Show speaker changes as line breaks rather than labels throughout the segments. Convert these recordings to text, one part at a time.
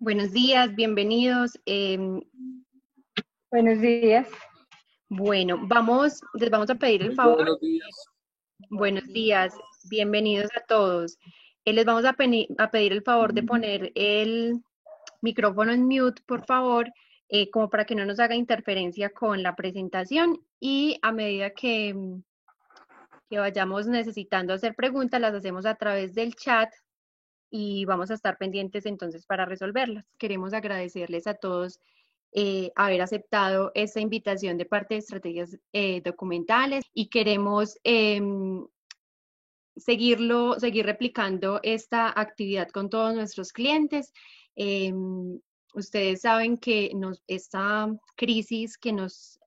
Buenos días, bienvenidos.
Buenos días.
Bueno, les vamos a pedir el
Muy
favor.
buenos días.
Buenos días, bienvenidos a todos. Les vamos a pedir el favor de poner el micrófono en mute, por favor, como para que no nos haga interferencia con la presentación y a medida que vayamos necesitando hacer preguntas, las hacemos a través del chat y vamos a estar pendientes entonces para resolverlas. Queremos agradecerles a todos haber aceptado esta invitación de parte de Estrategias Documentales y queremos seguir replicando esta actividad con todos nuestros clientes. Ustedes saben que esta crisis que nos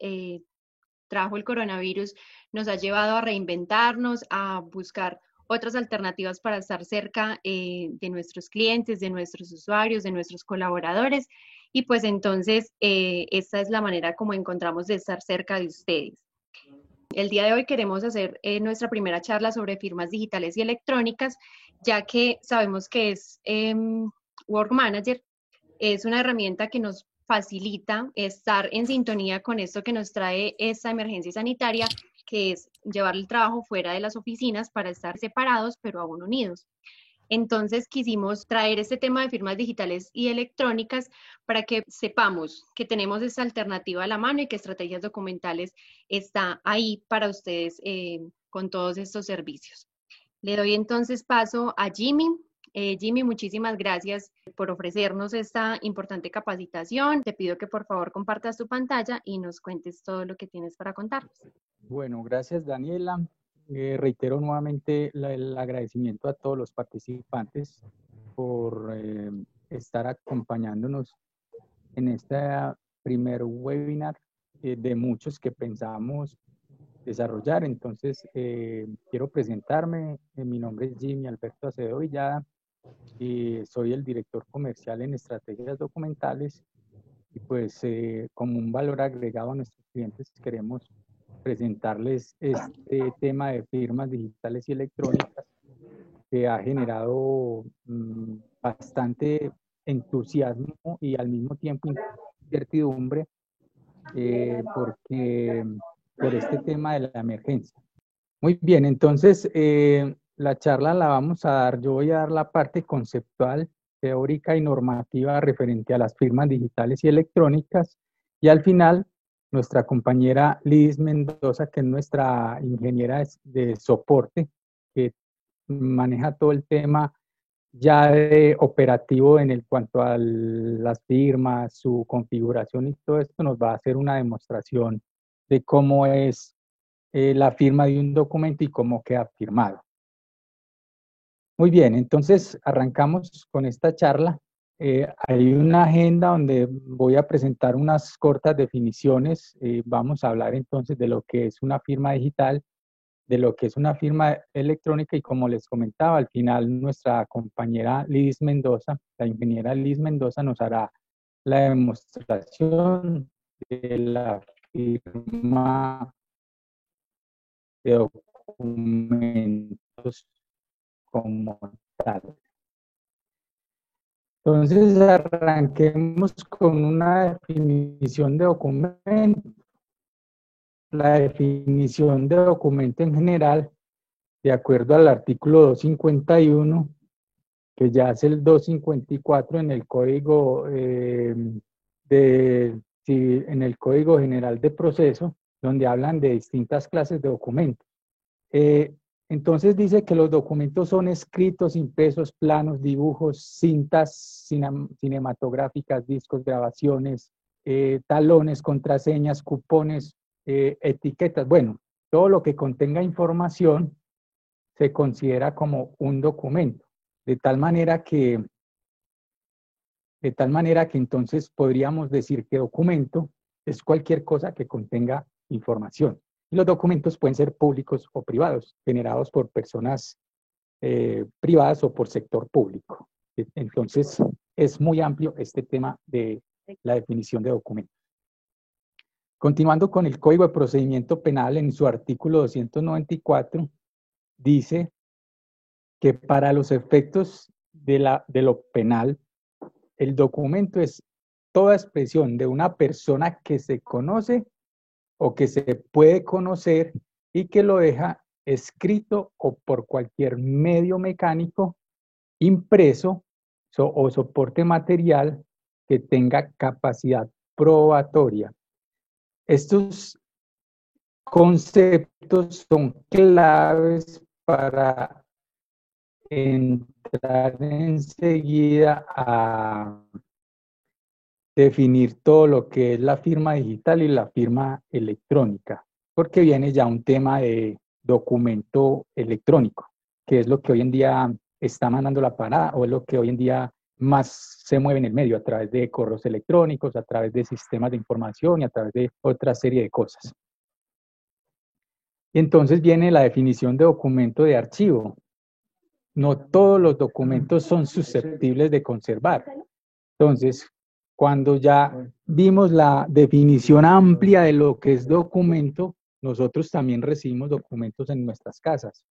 trajo el coronavirus nos ha llevado a reinventarnos, a buscar otras alternativas para estar cerca de nuestros clientes, de nuestros usuarios, de nuestros colaboradores. Y pues entonces esta es la manera como encontramos de estar cerca de ustedes. El día de hoy queremos hacer nuestra primera charla sobre firmas digitales y electrónicas, ya que sabemos que Work Manager es una herramienta que nos facilita estar en sintonía con esto que nos trae esta emergencia sanitaria, que es llevar el trabajo fuera de las oficinas para estar separados, pero aún unidos. Entonces quisimos traer este tema de firmas digitales y electrónicas para que sepamos que tenemos esta alternativa a la mano y que Estrategias Documentales está ahí para ustedes con todos estos servicios. Le doy entonces paso a Jimmy. Jimmy, muchísimas gracias por ofrecernos esta importante capacitación. Te pido que por favor compartas tu pantalla y nos cuentes todo lo que tienes para contarnos.
Bueno, gracias Daniela. Reitero nuevamente el agradecimiento a todos los participantes por estar acompañándonos en este primer webinar de muchos que pensamos desarrollar. Entonces, quiero presentarme. Mi nombre es Jimmy Alberto Acevedo Villada y soy el director comercial en Estrategias Documentales. Y pues como un valor agregado a nuestros clientes queremos presentarles este tema de firmas digitales y electrónicas que ha generado bastante entusiasmo y al mismo tiempo incertidumbre porque por este tema de la emergencia. Muy bien, entonces la charla la vamos a dar, yo voy a dar la parte conceptual, teórica y normativa referente a las firmas digitales y electrónicas y al final nuestra compañera Liz Mendoza, que es nuestra ingeniera de soporte, que maneja todo el tema ya de operativo en el cuanto a las firmas, su configuración y todo esto, nos va a hacer una demostración de cómo es la firma de un documento y cómo queda firmado. Muy bien, entonces arrancamos con esta charla. Hay una agenda donde voy a presentar unas cortas definiciones. Vamos a hablar entonces de lo que es una firma digital, de lo que es una firma electrónica y como les comentaba, al final nuestra compañera Liz Mendoza, la ingeniera Liz Mendoza nos hará la demostración de la firma de documentos como tal. Entonces arranquemos con una definición de documento. La definición de documento en general, de acuerdo al artículo 251, que ya es el 254 en el Código en el Código General de Proceso, donde hablan de distintas clases de documentos. Entonces dice que los documentos son escritos, impresos, planos, dibujos, cintas cinematográficas, discos, grabaciones, talones, contraseñas, cupones, etiquetas. Bueno, todo lo que contenga información se considera como un documento. De tal manera que entonces podríamos decir que documento es cualquier cosa que contenga información. Y los documentos pueden ser públicos o privados, generados por personas privadas o por sector público. Entonces, es muy amplio este tema de la definición de documentos. Continuando con el Código de Procedimiento Penal, en su artículo 294, dice que para los efectos de lo penal, el documento es toda expresión de una persona que se conoce o que se puede conocer y que lo deja escrito o por cualquier medio mecánico, impreso o soporte material que tenga capacidad probatoria. Estos conceptos son claves para entrar enseguida a definir todo lo que es la firma digital y la firma electrónica, porque viene ya un tema de documento electrónico, que es lo que hoy en día está mandando la parada o es lo que hoy en día más se mueve en el medio a través de correos electrónicos, a través de sistemas de información y a través de otra serie de cosas. Y entonces viene la definición de documento de archivo. No todos los documentos son susceptibles de conservar. Entonces, cuando ya vimos la definición amplia de lo que es documento, nosotros también recibimos documentos en nuestras casas.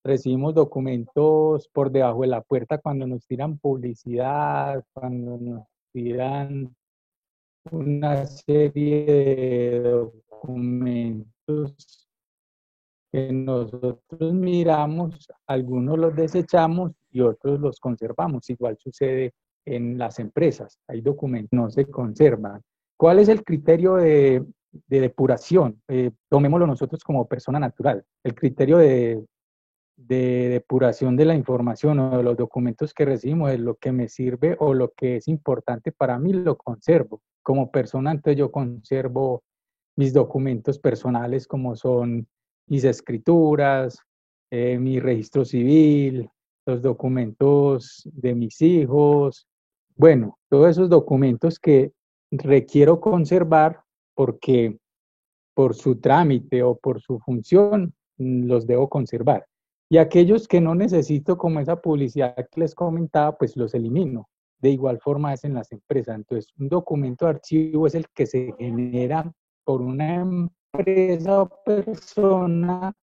Recibimos documentos por debajo de la puerta cuando nos tiran publicidad, cuando nos tiran una serie de documentos que nosotros miramos, algunos los desechamos y otros los conservamos. Igual sucede en las empresas, hay documentos que no se conservan. ¿Cuál es el criterio de depuración? Tomémoslo nosotros como persona natural. El criterio de depuración de la información o de los documentos que recibimos es lo que me sirve o lo que es importante para mí, lo conservo. Como persona, entonces yo conservo mis documentos personales como son mis escrituras, mi registro civil, los documentos de mis hijos, bueno, todos esos documentos que requiero conservar porque por su trámite o por su función los debo conservar. Y aquellos que no necesito, como esa publicidad que les comentaba, pues los elimino. De igual forma es en las empresas. Entonces, un documento de archivo es el que se genera por una empresa o persona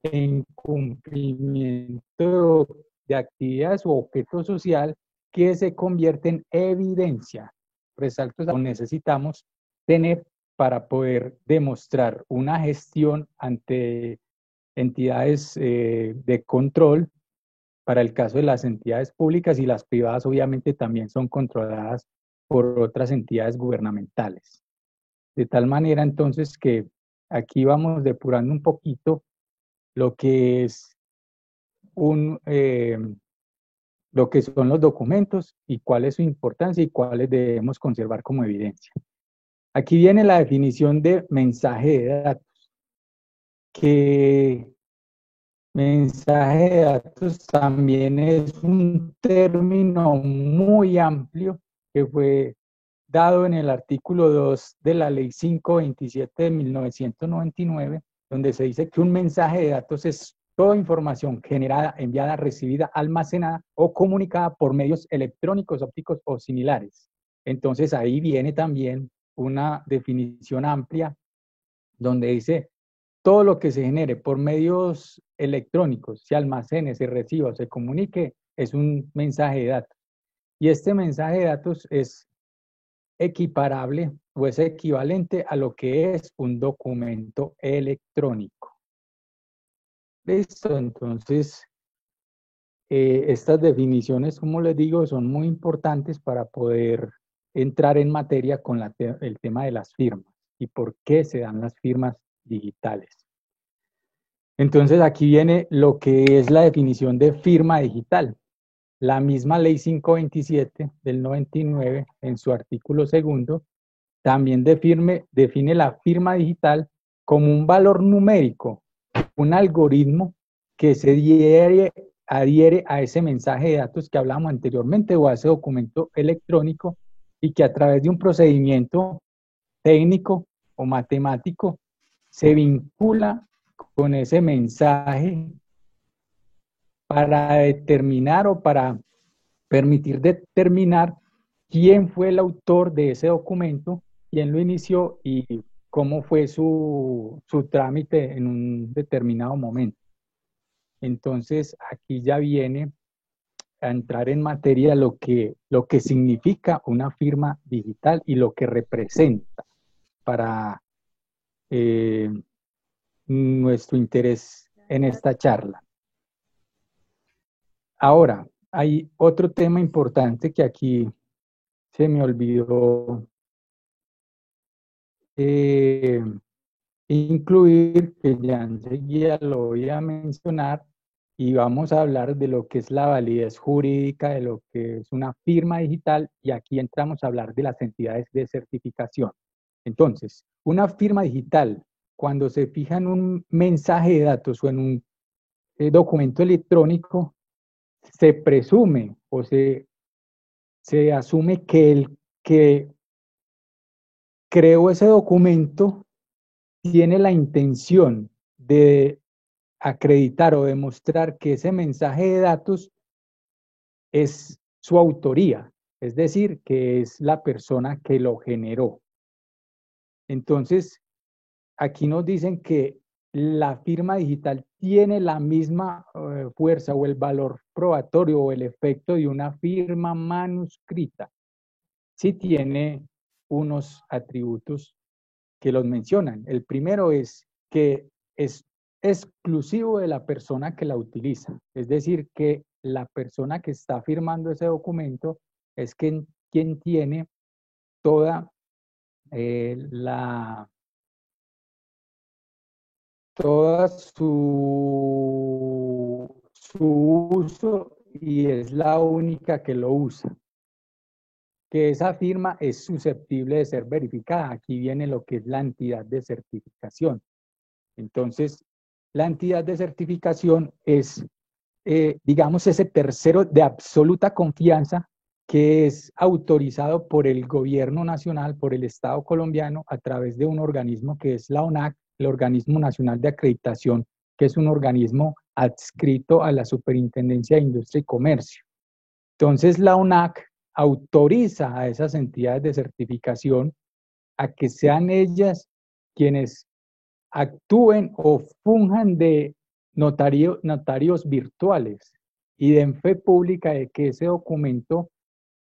en cumplimiento de actividades o objeto social que se convierte en evidencia. Resalto, lo necesitamos tener para poder demostrar una gestión ante entidades de control. Para el caso de las entidades públicas y las privadas, obviamente también son controladas por otras entidades gubernamentales. De tal manera entonces que aquí vamos depurando un poquito lo que es lo que son los documentos y cuál es su importancia y cuáles debemos conservar como evidencia. Aquí viene la definición de mensaje de datos, que mensaje de datos también es un término muy amplio que fue dado en el artículo 2 de la Ley 527 de 1999, donde se dice que un mensaje de datos es toda información generada, enviada, recibida, almacenada o comunicada por medios electrónicos, ópticos o similares. Entonces ahí viene también una definición amplia donde dice todo lo que se genere por medios electrónicos, se almacene, se reciba o se comunique, es un mensaje de datos. Y este mensaje de datos es equiparable o es equivalente a lo que es un documento electrónico. Listo, entonces estas definiciones, como les digo, son muy importantes para poder entrar en materia con el tema de las firmas y por qué se dan las firmas digitales. Entonces aquí viene lo que es la definición de firma digital. La misma Ley 527 del 99, en su artículo segundo, también define la firma digital como un valor numérico, un algoritmo que se adhiere a ese mensaje de datos que hablamos anteriormente o a ese documento electrónico y que a través de un procedimiento técnico o matemático se vincula con ese mensaje para determinar o para permitir determinar quién fue el autor de ese documento, quién lo inició y cómo fue su trámite en un determinado momento. Entonces, aquí ya viene a entrar en materia lo que significa una firma digital y lo que representa para nuestro interés en esta charla. Ahora, hay otro tema importante que aquí se me olvidó incluir, que ya enseguida lo voy a mencionar, y vamos a hablar de lo que es la validez jurídica, de lo que es una firma digital, y aquí entramos a hablar de las entidades de certificación. Entonces, una firma digital, cuando se fija en un mensaje de datos o en un documento electrónico, se presume o se asume que el que creó ese documento tiene la intención de acreditar o demostrar que ese mensaje de datos es su autoría, es decir, que es la persona que lo generó. Entonces, aquí nos dicen que la firma digital tiene la misma fuerza o el valor probatorio o el efecto de una firma manuscrita. Sí tiene unos atributos que los mencionan. El primero es que es exclusivo de la persona que la utiliza. Es decir, que la persona que está firmando ese documento es quien tiene toda toda su uso y es la única que lo usa. Que esa firma es susceptible de ser verificada. Aquí viene lo que es la entidad de certificación. Entonces, la entidad de certificación es, digamos, ese tercero de absoluta confianza que es autorizado por el gobierno nacional, por el Estado colombiano, a través de un organismo que es la ONAC, el Organismo Nacional de Acreditación, que es un organismo adscrito a la Superintendencia de Industria y Comercio. Entonces, la ONAC autoriza a esas entidades de certificación a que sean ellas quienes actúen o funjan de notarios virtuales y den fe pública de que ese documento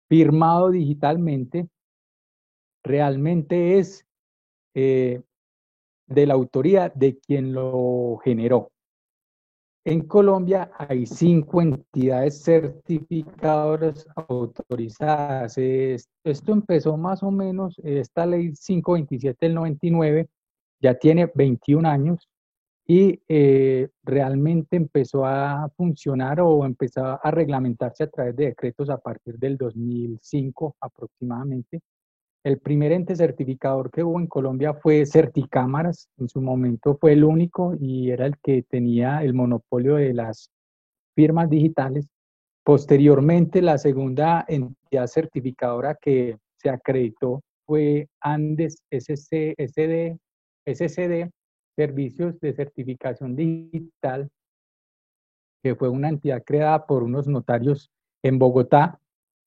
firmado digitalmente realmente es de la autoría de quien lo generó. En Colombia hay 5 entidades certificadoras autorizadas. Esto empezó más o menos, esta ley 527 del 99 ya tiene 21 años y realmente empezó a funcionar o empezó a reglamentarse a través de decretos a partir del 2005 aproximadamente. El primer ente certificador que hubo en Colombia fue Certicámaras, en su momento fue el único y era el que tenía el monopolio de las firmas digitales. Posteriormente, la segunda entidad certificadora que se acreditó fue Andes SCD, Servicios de Certificación Digital, que fue una entidad creada por unos notarios en Bogotá.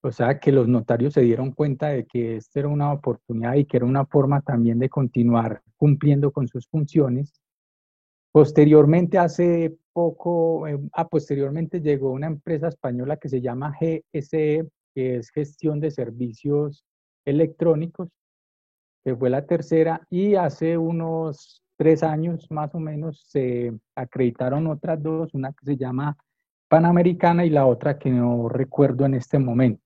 O sea que los notarios se dieron cuenta de que esta era una oportunidad y que era una forma también de continuar cumpliendo con sus funciones. Posteriormente, hace poco, posteriormente llegó una empresa española que se llama GSE, que es Gestión de Servicios Electrónicos, que fue la tercera, y hace unos 3 años más o menos se acreditaron otras dos, una que se llama Panamericana y la otra que no recuerdo en este momento.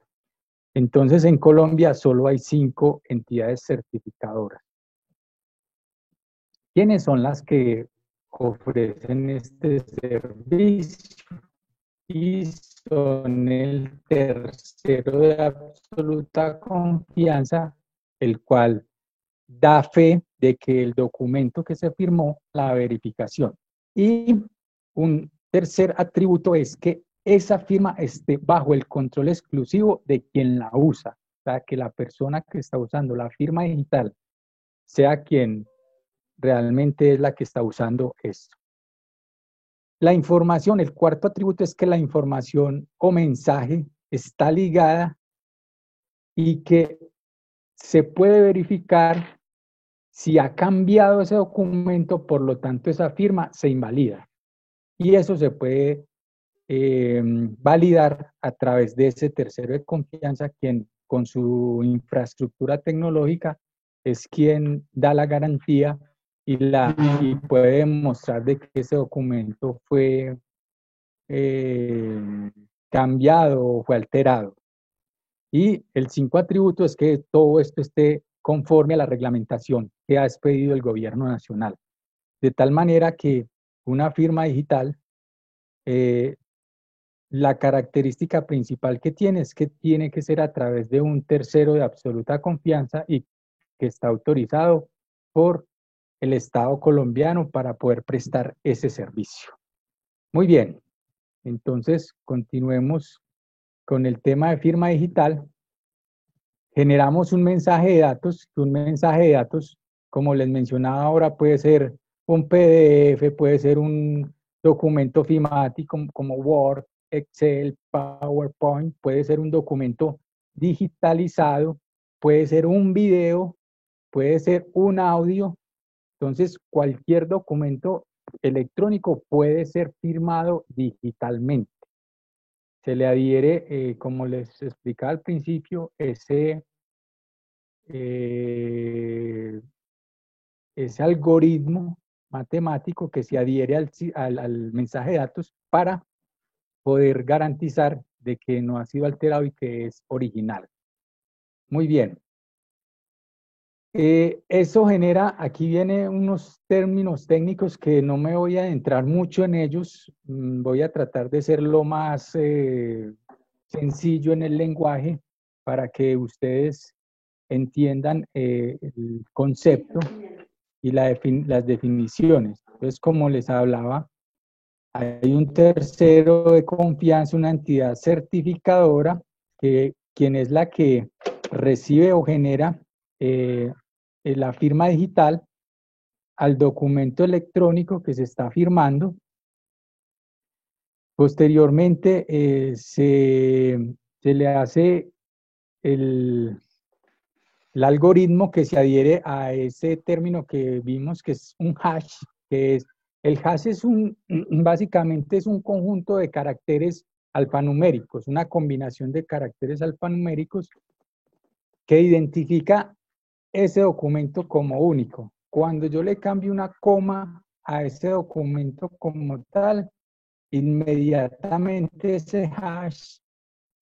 Entonces, en Colombia solo hay 5 entidades certificadoras. ¿Quiénes son las que ofrecen este servicio? Y son el tercero de absoluta confianza, el cual da fe de que el documento que se firmó, la verificación. Y un tercer atributo es que esa firma esté bajo el control exclusivo de quien la usa. O sea, que la persona que está usando la firma digital sea quien realmente es la que está usando esto. La información, el cuarto atributo es que la información o mensaje está ligada y que se puede verificar si ha cambiado ese documento, por lo tanto esa firma se invalida. Y eso se puede validar a través de ese tercero de confianza, quien con su infraestructura tecnológica es quien da la garantía y puede demostrar de que ese documento fue cambiado o fue alterado. Y el 5 atributo es que todo esto esté conforme a la reglamentación que ha expedido el gobierno nacional. De tal manera que una firma digital, la característica principal que tiene es que tiene que ser a través de un tercero de absoluta confianza y que está autorizado por el Estado colombiano para poder prestar ese servicio. Muy bien, entonces continuemos con el tema de firma digital. Generamos un mensaje de datos, como les mencionaba ahora, puede ser un PDF, puede ser un documento firmático como Word, Excel, PowerPoint, puede ser un documento digitalizado, puede ser un video, puede ser un audio. Entonces, cualquier documento electrónico puede ser firmado digitalmente. Se le adhiere, como les explicaba al principio, ese algoritmo matemático que se adhiere al mensaje de datos para poder garantizar de que no ha sido alterado y que es original. Muy bien. Eso genera, aquí vienen unos términos técnicos que no me voy a adentrar mucho en ellos, voy a tratar de ser lo más sencillo en el lenguaje para que ustedes entiendan el concepto y las definiciones. Entonces, como les hablaba, hay un tercero de confianza, una entidad certificadora, quien es la que recibe o genera la firma digital al documento electrónico que se está firmando. Posteriormente se le hace el algoritmo que se adhiere a ese término que vimos, que es un hash, que es, el hash es básicamente es un conjunto de caracteres alfanuméricos, una combinación de caracteres alfanuméricos que identifica ese documento como único. Cuando yo le cambio una coma a ese documento como tal, inmediatamente ese hash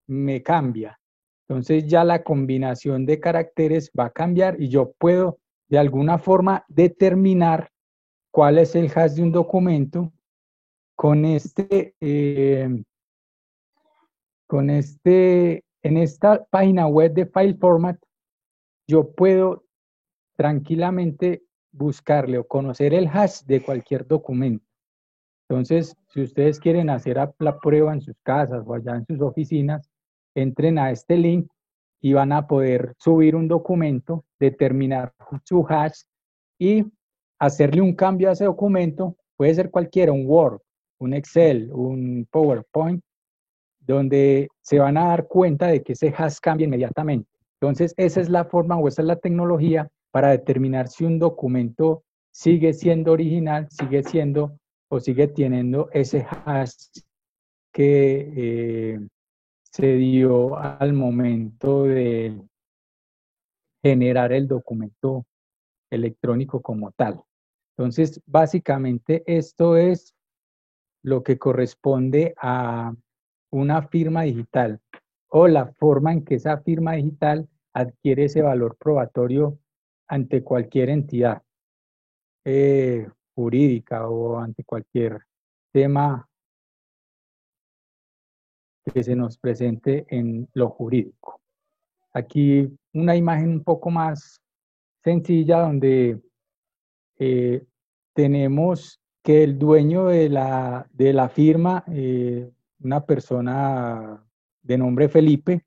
me cambia. Entonces ya la combinación de caracteres va a cambiar y yo puedo de alguna forma determinar cuál es el hash de un documento con en esta página web de File Format, yo puedo tranquilamente buscarle o conocer el hash de cualquier documento. Entonces, si ustedes quieren hacer la prueba en sus casas o allá en sus oficinas, entren a este link y van a poder subir un documento, determinar su hash y hacerle un cambio a ese documento. Puede ser cualquiera, un Word, un Excel, un PowerPoint, donde se van a dar cuenta de que ese hash cambia inmediatamente. Entonces, esa es la forma o esa es la tecnología para determinar si un documento sigue siendo original, sigue siendo o sigue teniendo ese hash que se dio al momento de generar el documento electrónico como tal. Entonces, básicamente esto es lo que corresponde a una firma digital o la forma en que esa firma digital adquiere ese valor probatorio ante cualquier entidad jurídica o ante cualquier tema que se nos presente en lo jurídico. Aquí una imagen un poco más sencilla donde tenemos que el dueño de la firma, una persona de nombre Felipe,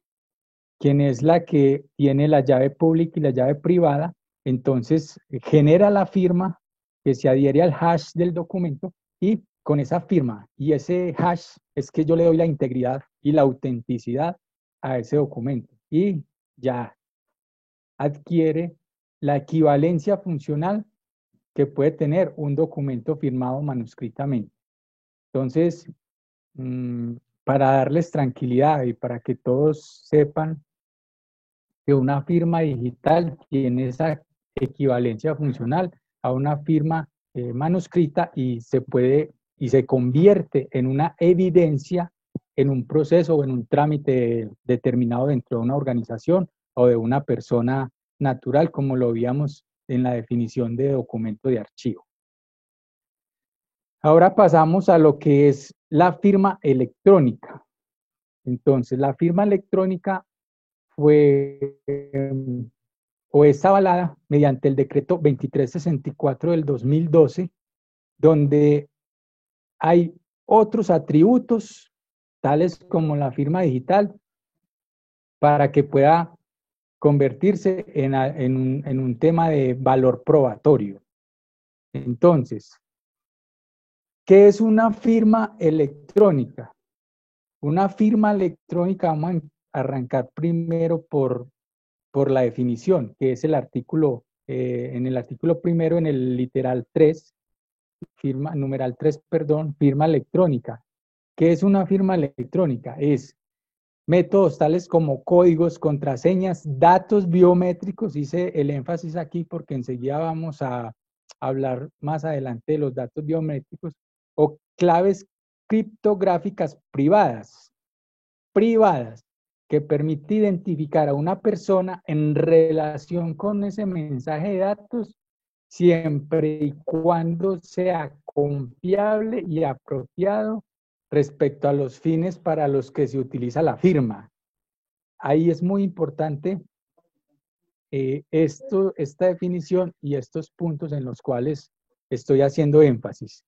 quien es la que tiene la llave pública y la llave privada, entonces genera la firma que se adhiere al hash del documento y con esa firma y ese hash es que yo le doy la integridad y la autenticidad a ese documento y ya adquiere la equivalencia funcional que puede tener un documento firmado manuscritamente. Entonces, mm, para darles tranquilidad y para que todos sepan que una firma digital tiene esa equivalencia funcional a una firma manuscrita y se puede y se convierte en una evidencia en un proceso o en un trámite determinado dentro de una organización o de una persona natural, como lo veíamos en la definición de documento de archivo. Ahora pasamos a lo que es la firma electrónica. Entonces, la firma electrónica fue o es avalada mediante el decreto 2364 del 2012, donde hay otros atributos, tales como la firma digital, para que pueda convertirse en un tema de valor probatorio. Entonces, ¿qué es una firma electrónica? Una firma electrónica, vamos a arrancar primero por la definición, que es el artículo, en el artículo primero, en el literal 3, numeral 3, perdón, firma electrónica. ¿Qué es una firma electrónica? Es métodos tales como códigos, contraseñas, datos biométricos, hice el énfasis aquí porque enseguida vamos a hablar más adelante de los datos biométricos, o claves criptográficas privadas, que permite identificar a una persona en relación con ese mensaje de datos, siempre y cuando sea confiable y apropiado respecto a los fines para los que se utiliza la firma. Ahí es muy importante esta definición y estos puntos en los cuales estoy haciendo énfasis.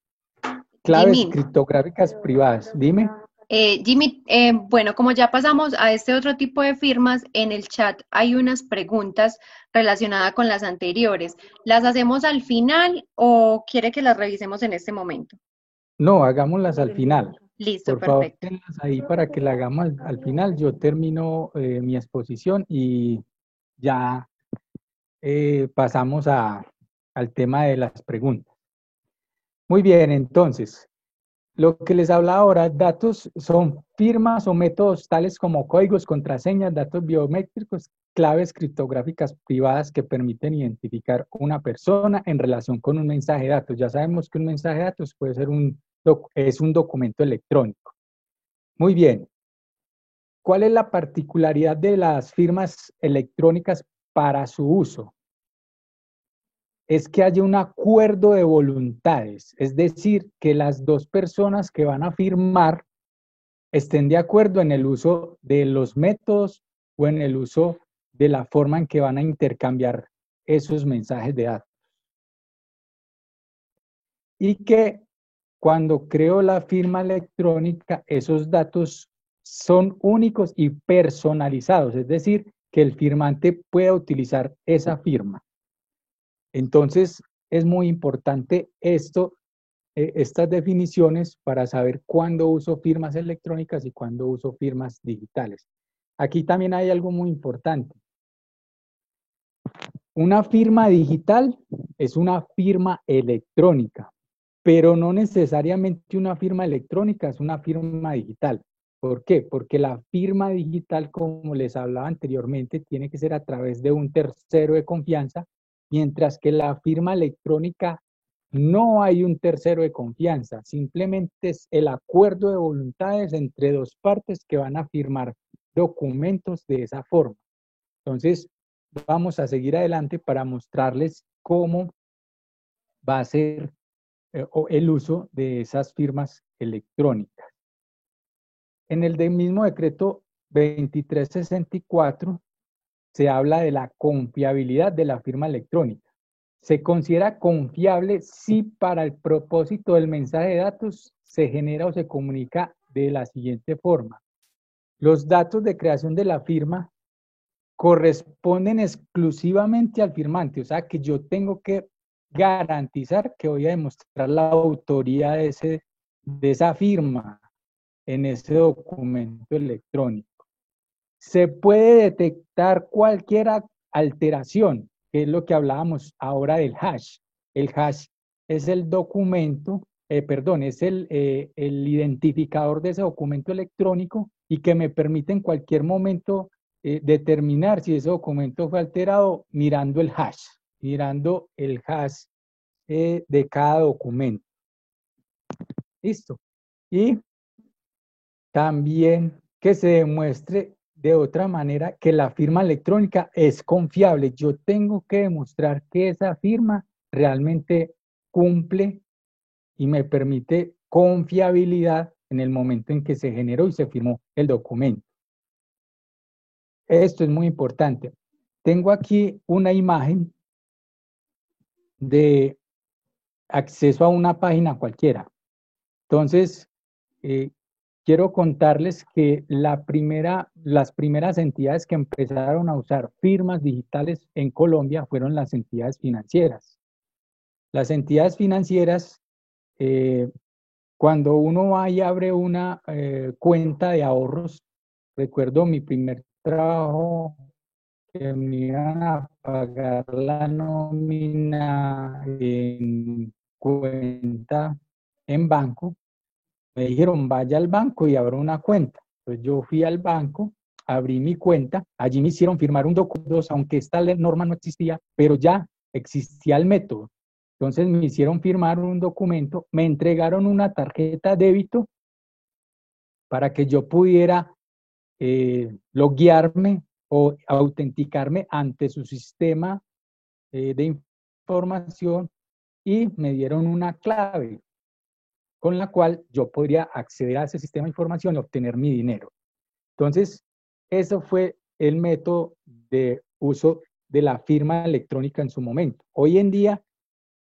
Claves
Jimmy,
criptográficas privadas. Dime.
Jimmy, bueno, como ya pasamos a este otro tipo de firmas, en el chat hay unas preguntas relacionadas con las anteriores. ¿Las hacemos al final o quiere que las revisemos en este momento?
No, hagámoslas al final.
Listo,
Por favor,
perfecto.
tenlas ahí para que la hagamos al final. Yo termino mi exposición y ya pasamos al tema de las preguntas. Muy bien, entonces, lo que les habla ahora, datos son firmas o métodos tales como códigos, contraseñas, datos biométricos, claves criptográficas privadas que permiten identificar una persona en relación con un mensaje de datos. Ya sabemos que un mensaje de datos puede ser es un documento electrónico. Muy bien. ¿Cuál es la particularidad de las firmas electrónicas para su uso? Es que haya un acuerdo de voluntades, es decir, que las dos personas que van a firmar estén de acuerdo en el uso de los métodos o en el uso de la forma en que van a intercambiar esos mensajes de datos. Y que cuando creo la firma electrónica, esos datos son únicos y personalizados, es decir, que el firmante pueda utilizar esa firma. Entonces, es muy importante estas definiciones para saber cuándo uso firmas electrónicas y cuándo uso firmas digitales. Aquí también hay algo muy importante. Una firma digital es una firma electrónica, pero no necesariamente una firma electrónica es una firma digital. ¿Por qué? Porque la firma digital, como les hablaba anteriormente, tiene que ser a través de un tercero de confianza, mientras que la firma electrónica no hay un tercero de confianza, simplemente es el acuerdo de voluntades entre dos partes que van a firmar documentos de esa forma. Entonces, vamos a seguir adelante para mostrarles cómo va a ser el uso de esas firmas electrónicas. En el mismo decreto 2364 se habla de la confiabilidad de la firma electrónica. Se considera confiable si para el propósito del mensaje de datos se genera o se comunica de la siguiente forma. Los datos de creación de la firma corresponden exclusivamente al firmante, o sea que yo tengo que garantizar que voy a demostrar la autoría de esa firma en ese documento electrónico. Se puede detectar cualquier alteración, que es lo que hablábamos ahora del hash. El hash es el documento perdón, es el identificador de ese documento electrónico y que me permite en cualquier momento determinar si ese documento fue alterado mirando el hash de cada documento. Listo. Y también que se demuestre de otra manera que la firma electrónica es confiable. Yo tengo que demostrar que esa firma realmente cumple y me permite confiabilidad en el momento en que se generó y se firmó el documento. Esto es muy importante. Tengo aquí una imagen de acceso a una página cualquiera. Entonces, quiero contarles que las primeras entidades que empezaron a usar firmas digitales en Colombia fueron las entidades financieras. Las entidades financieras, cuando uno va y abre una cuenta de ahorros, recuerdo mi primer trabajo que me iban a pagar la nómina en cuenta en banco, me dijeron vaya al banco y abra una cuenta. Entonces yo fui al banco, abrí mi cuenta, allí me hicieron firmar un documento, aunque esta norma no existía, pero ya existía el método. Entonces me hicieron firmar un documento, me entregaron una tarjeta de débito para que yo pudiera loguearme o autenticarme ante su sistema de información y me dieron una clave con la cual yo podría acceder a ese sistema de información y obtener mi dinero. Entonces, eso fue el método de uso de la firma electrónica en su momento. Hoy en día,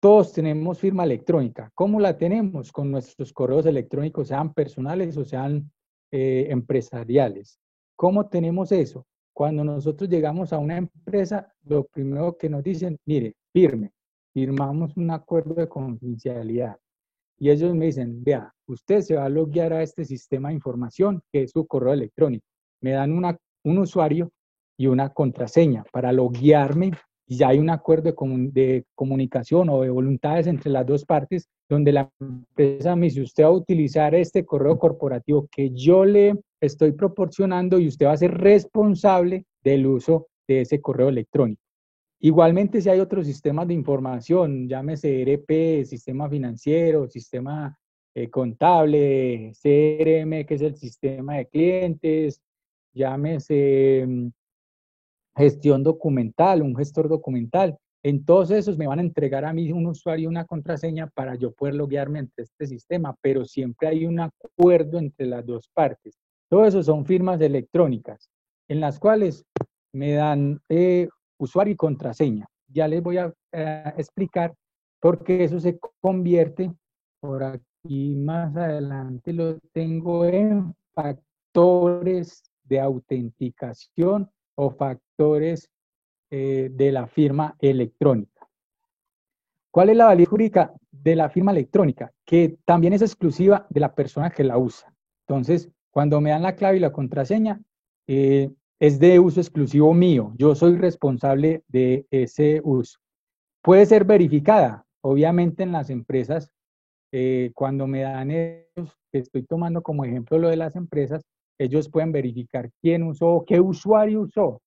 todos tenemos firma electrónica. ¿Cómo la tenemos? Con nuestros correos electrónicos, sean personales o sean empresariales. ¿Cómo tenemos eso? Cuando nosotros llegamos a una empresa, lo primero que nos dicen, mire, firmamos un acuerdo de confidencialidad. Y ellos me dicen, vea, usted se va a loguear a este sistema de información que es su correo electrónico. Me dan un usuario y una contraseña para loguearme y ya hay un acuerdo de comunicación o de voluntades entre las dos partes donde la empresa me dice, usted va a utilizar este correo corporativo que yo le estoy proporcionando y usted va a ser responsable del uso de ese correo electrónico. Igualmente, si hay otros sistemas de información, llámese ERP, sistema financiero, sistema contable, CRM, que es el sistema de clientes, llámese gestión documental, un gestor documental. En todos esos me van a entregar a mí un usuario y una contraseña para yo poder loguearme entre este sistema, pero siempre hay un acuerdo entre las dos partes. Todo eso son firmas electrónicas, en las cuales me dan usuario y contraseña. Ya les voy a explicar por qué eso se convierte, por aquí más adelante lo tengo en factores de autenticación o factores de la firma electrónica. ¿Cuál es la validez jurídica de la firma electrónica? Que también es exclusiva de la persona que la usa. Entonces, cuando me dan la clave y la contraseña, es de uso exclusivo mío. Yo soy responsable de ese uso. Puede ser verificada, obviamente en las empresas, cuando me dan esos, que estoy tomando como ejemplo lo de las empresas, ellos pueden verificar quién usó, qué usuario usó.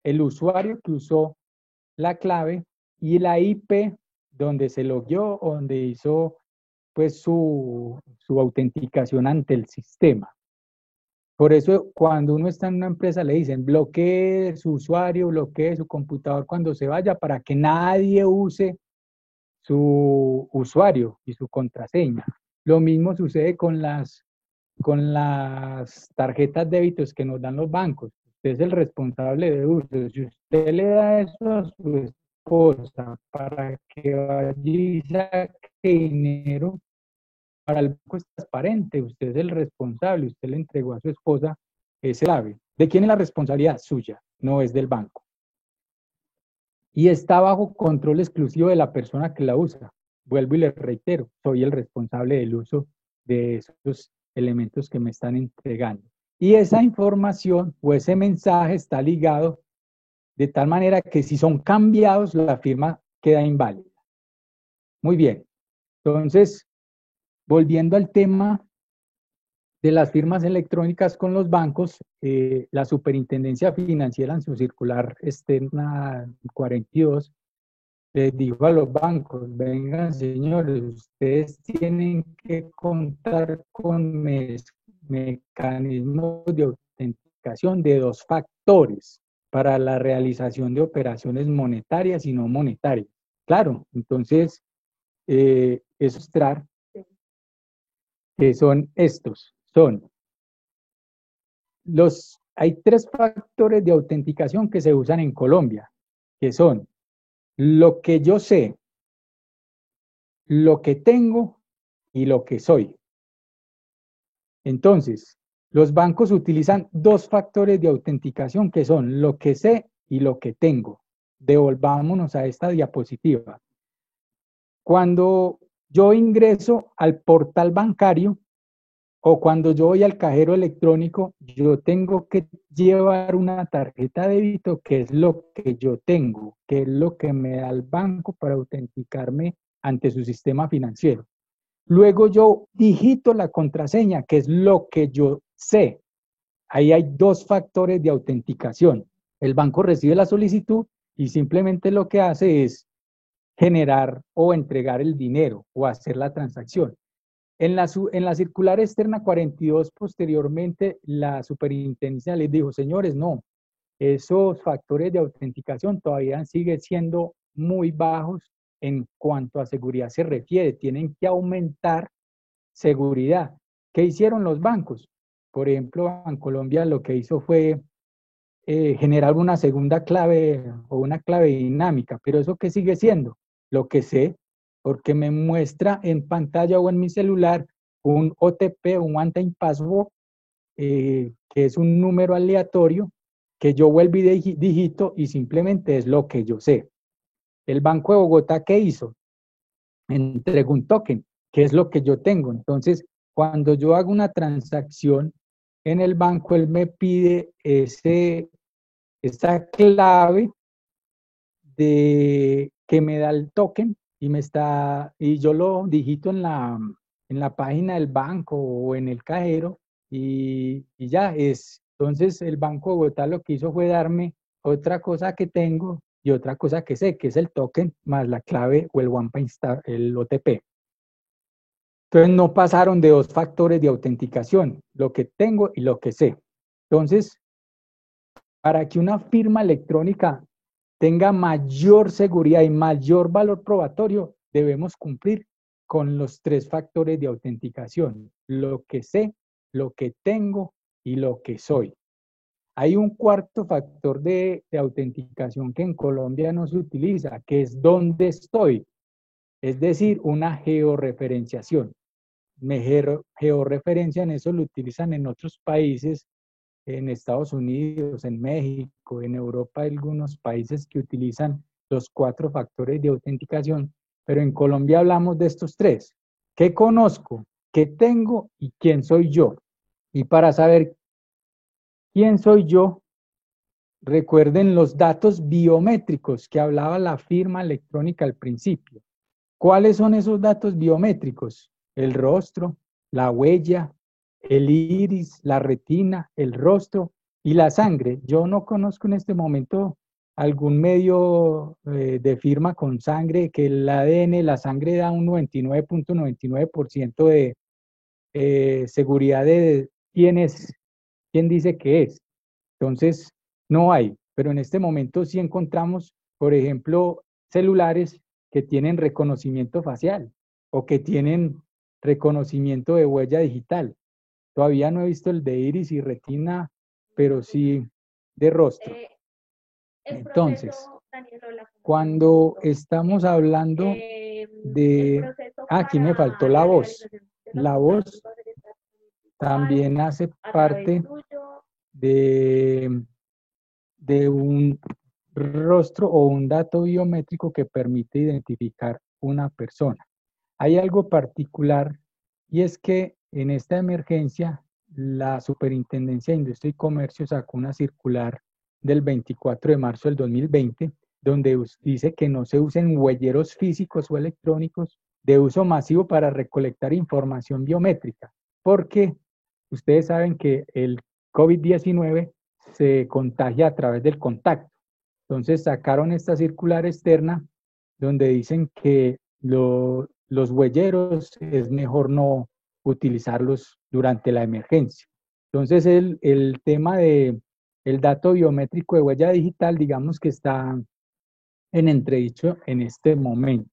El usuario que usó la clave y la IP donde se logueó o donde hizo pues su autenticación ante el sistema. Por eso cuando uno está en una empresa le dicen bloquee su usuario, bloquee su computador cuando se vaya para que nadie use su usuario y su contraseña. Lo mismo sucede con las tarjetas débitos que nos dan los bancos. Usted es el responsable de uso. Si usted le da eso a su esposa para que vaya y saque dinero, para el banco es transparente. Usted es el responsable. Usted le entregó a su esposa ese clave. ¿De quién es la responsabilidad? Suya, no es del banco. Y está bajo control exclusivo de la persona que la usa. Vuelvo y le reitero, soy el responsable del uso de esos elementos que me están entregando. Y esa información o ese mensaje está ligado de tal manera que si son cambiados, la firma queda inválida. Muy bien. Entonces, volviendo al tema de las firmas electrónicas con los bancos, la Superintendencia Financiera en su circular externa 42 les dijo a los bancos, vengan señores, ustedes tienen que contar con mecanismos de autenticación de 2 factores para la realización de operaciones monetarias y no monetarias. Claro, entonces, esos TRAR, que son estos, hay 3 factores de autenticación que se usan en Colombia, que son lo que yo sé, lo que tengo y lo que soy. Entonces, los bancos utilizan 2 factores de autenticación que son lo que sé y lo que tengo. Devolvámonos a esta diapositiva. Cuando yo ingreso al portal bancario o cuando yo voy al cajero electrónico, yo tengo que llevar una tarjeta de débito, que es lo que yo tengo, que es lo que me da el banco para autenticarme ante su sistema financiero. Luego yo digito la contraseña, que es lo que yo sé. Ahí hay 2 factores de autenticación. El banco recibe la solicitud y simplemente lo que hace es generar o entregar el dinero o hacer la transacción. En la circular externa 42, posteriormente, la superintendencia les dijo, señores, no, esos factores de autenticación todavía siguen siendo muy bajos en cuanto a seguridad se refiere. Tienen que aumentar seguridad. ¿Qué hicieron los bancos? Por ejemplo, en Colombia lo que hizo fue generar una segunda clave o una clave dinámica, pero ¿eso qué sigue siendo? Lo que sé, porque me muestra en pantalla o en mi celular un OTP, un One Time Password, que es un número aleatorio que yo vuelvo y digito y simplemente es lo que yo sé. El Banco de Bogotá, ¿qué hizo? Entregó un token, que es lo que yo tengo. Entonces, cuando yo hago una transacción en el banco, él me pide esa clave que me da el token y yo lo digito en la página del banco o en el cajero y ya es. Entonces el Banco de Bogotá lo que hizo fue darme otra cosa que tengo y otra cosa que sé, que es el token más la clave o el el OTP. Entonces no pasaron de 2 factores de autenticación, lo que tengo y lo que sé. Entonces, para que una firma electrónica tenga mayor seguridad y mayor valor probatorio, debemos cumplir con los 3 factores de autenticación, lo que sé, lo que tengo y lo que soy. Hay un cuarto factor de autenticación que en Colombia no se utiliza, que es dónde estoy, es decir, una georreferenciación. Georreferencian, eso lo utilizan en otros países, en Estados Unidos, en México, en Europa, hay algunos países que utilizan los 4 factores de autenticación, pero en Colombia hablamos de estos 3. ¿Qué conozco? ¿Qué tengo? ¿Y quién soy yo? Y para saber quién soy yo, recuerden los datos biométricos que hablaba la firma electrónica al principio. ¿Cuáles son esos datos biométricos? El rostro, la huella, el iris, la retina, el rostro y la sangre. Yo no conozco en este momento algún medio de firma con sangre, que el ADN, la sangre da un 99.99% de seguridad de quién es, quién dice que es. Entonces, no hay, pero en este momento sí encontramos, por ejemplo, celulares que tienen reconocimiento facial o que tienen reconocimiento de huella digital. Todavía no he visto el de iris y retina, pero sí de rostro. Entonces, cuando estamos hablando de... aquí me faltó la voz. La voz también hace parte de un rostro o un dato biométrico que permite identificar una persona. Hay algo particular y es que en esta emergencia la Superintendencia de Industria y Comercio sacó una circular del 24 de marzo del 2020 donde dice que no se usen huelleros físicos o electrónicos de uso masivo para recolectar información biométrica, porque ustedes saben que el COVID-19 se contagia a través del contacto. Entonces sacaron esta circular externa donde dicen que los huelleros es mejor no utilizarlos durante la emergencia. Entonces el tema de el dato biométrico de huella digital, digamos que está en entredicho en este momento.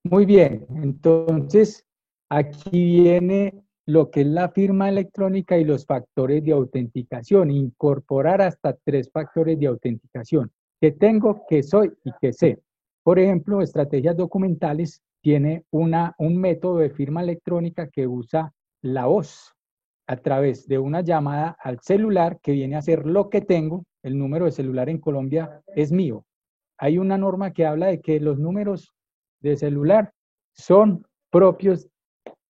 Muy bien, entonces aquí viene lo que es la firma electrónica y los factores de autenticación, incorporar hasta 3 factores de autenticación, que tengo, que soy y que sé. Por ejemplo, estrategias documentales tiene un método de firma electrónica que usa la voz a través de una llamada al celular que viene a ser lo que tengo. El número de celular en Colombia es mío. Hay una norma que habla de que los números de celular son propios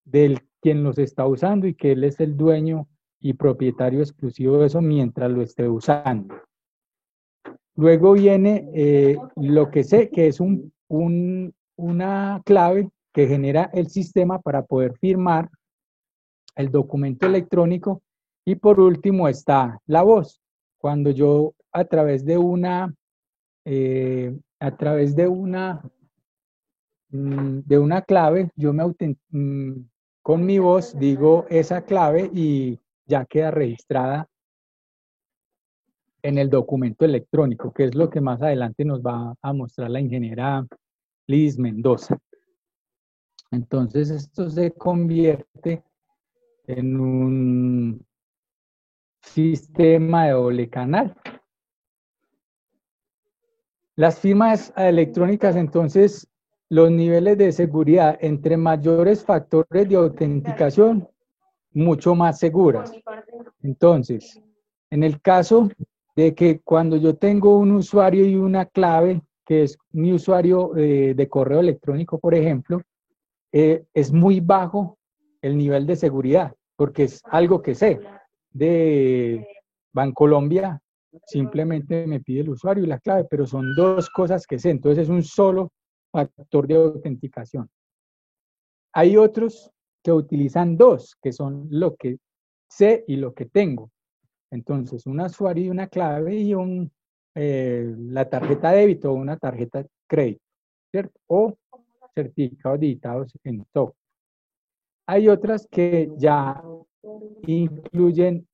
del quien los está usando y que él es el dueño y propietario exclusivo de eso mientras lo esté usando. Luego viene lo que sé, que es una clave que genera el sistema para poder firmar el documento electrónico. Y por último está la voz. Cuando yo a través de una clave, yo con mi voz digo esa clave y ya queda registrada en el documento electrónico, que es lo que más adelante nos va a mostrar la ingeniera Liz Mendoza. Entonces esto se convierte en un sistema de doble canal. Las firmas electrónicas, entonces, los niveles de seguridad, entre mayores factores de autenticación, mucho más seguras. Entonces, en el caso de que cuando yo tengo un usuario y una clave, que es mi usuario de correo electrónico, por ejemplo, es muy bajo el nivel de seguridad, porque es algo que sé. De Bancolombia simplemente me pide el usuario y la clave, pero son 2 cosas que sé, entonces es un solo factor de autenticación. Hay otros que utilizan 2, que son lo que sé y lo que tengo. Entonces, un usuario y una clave y la tarjeta de débito o una tarjeta de crédito, ¿cierto? O certificados digitados en software. Hay otras que ya incluyen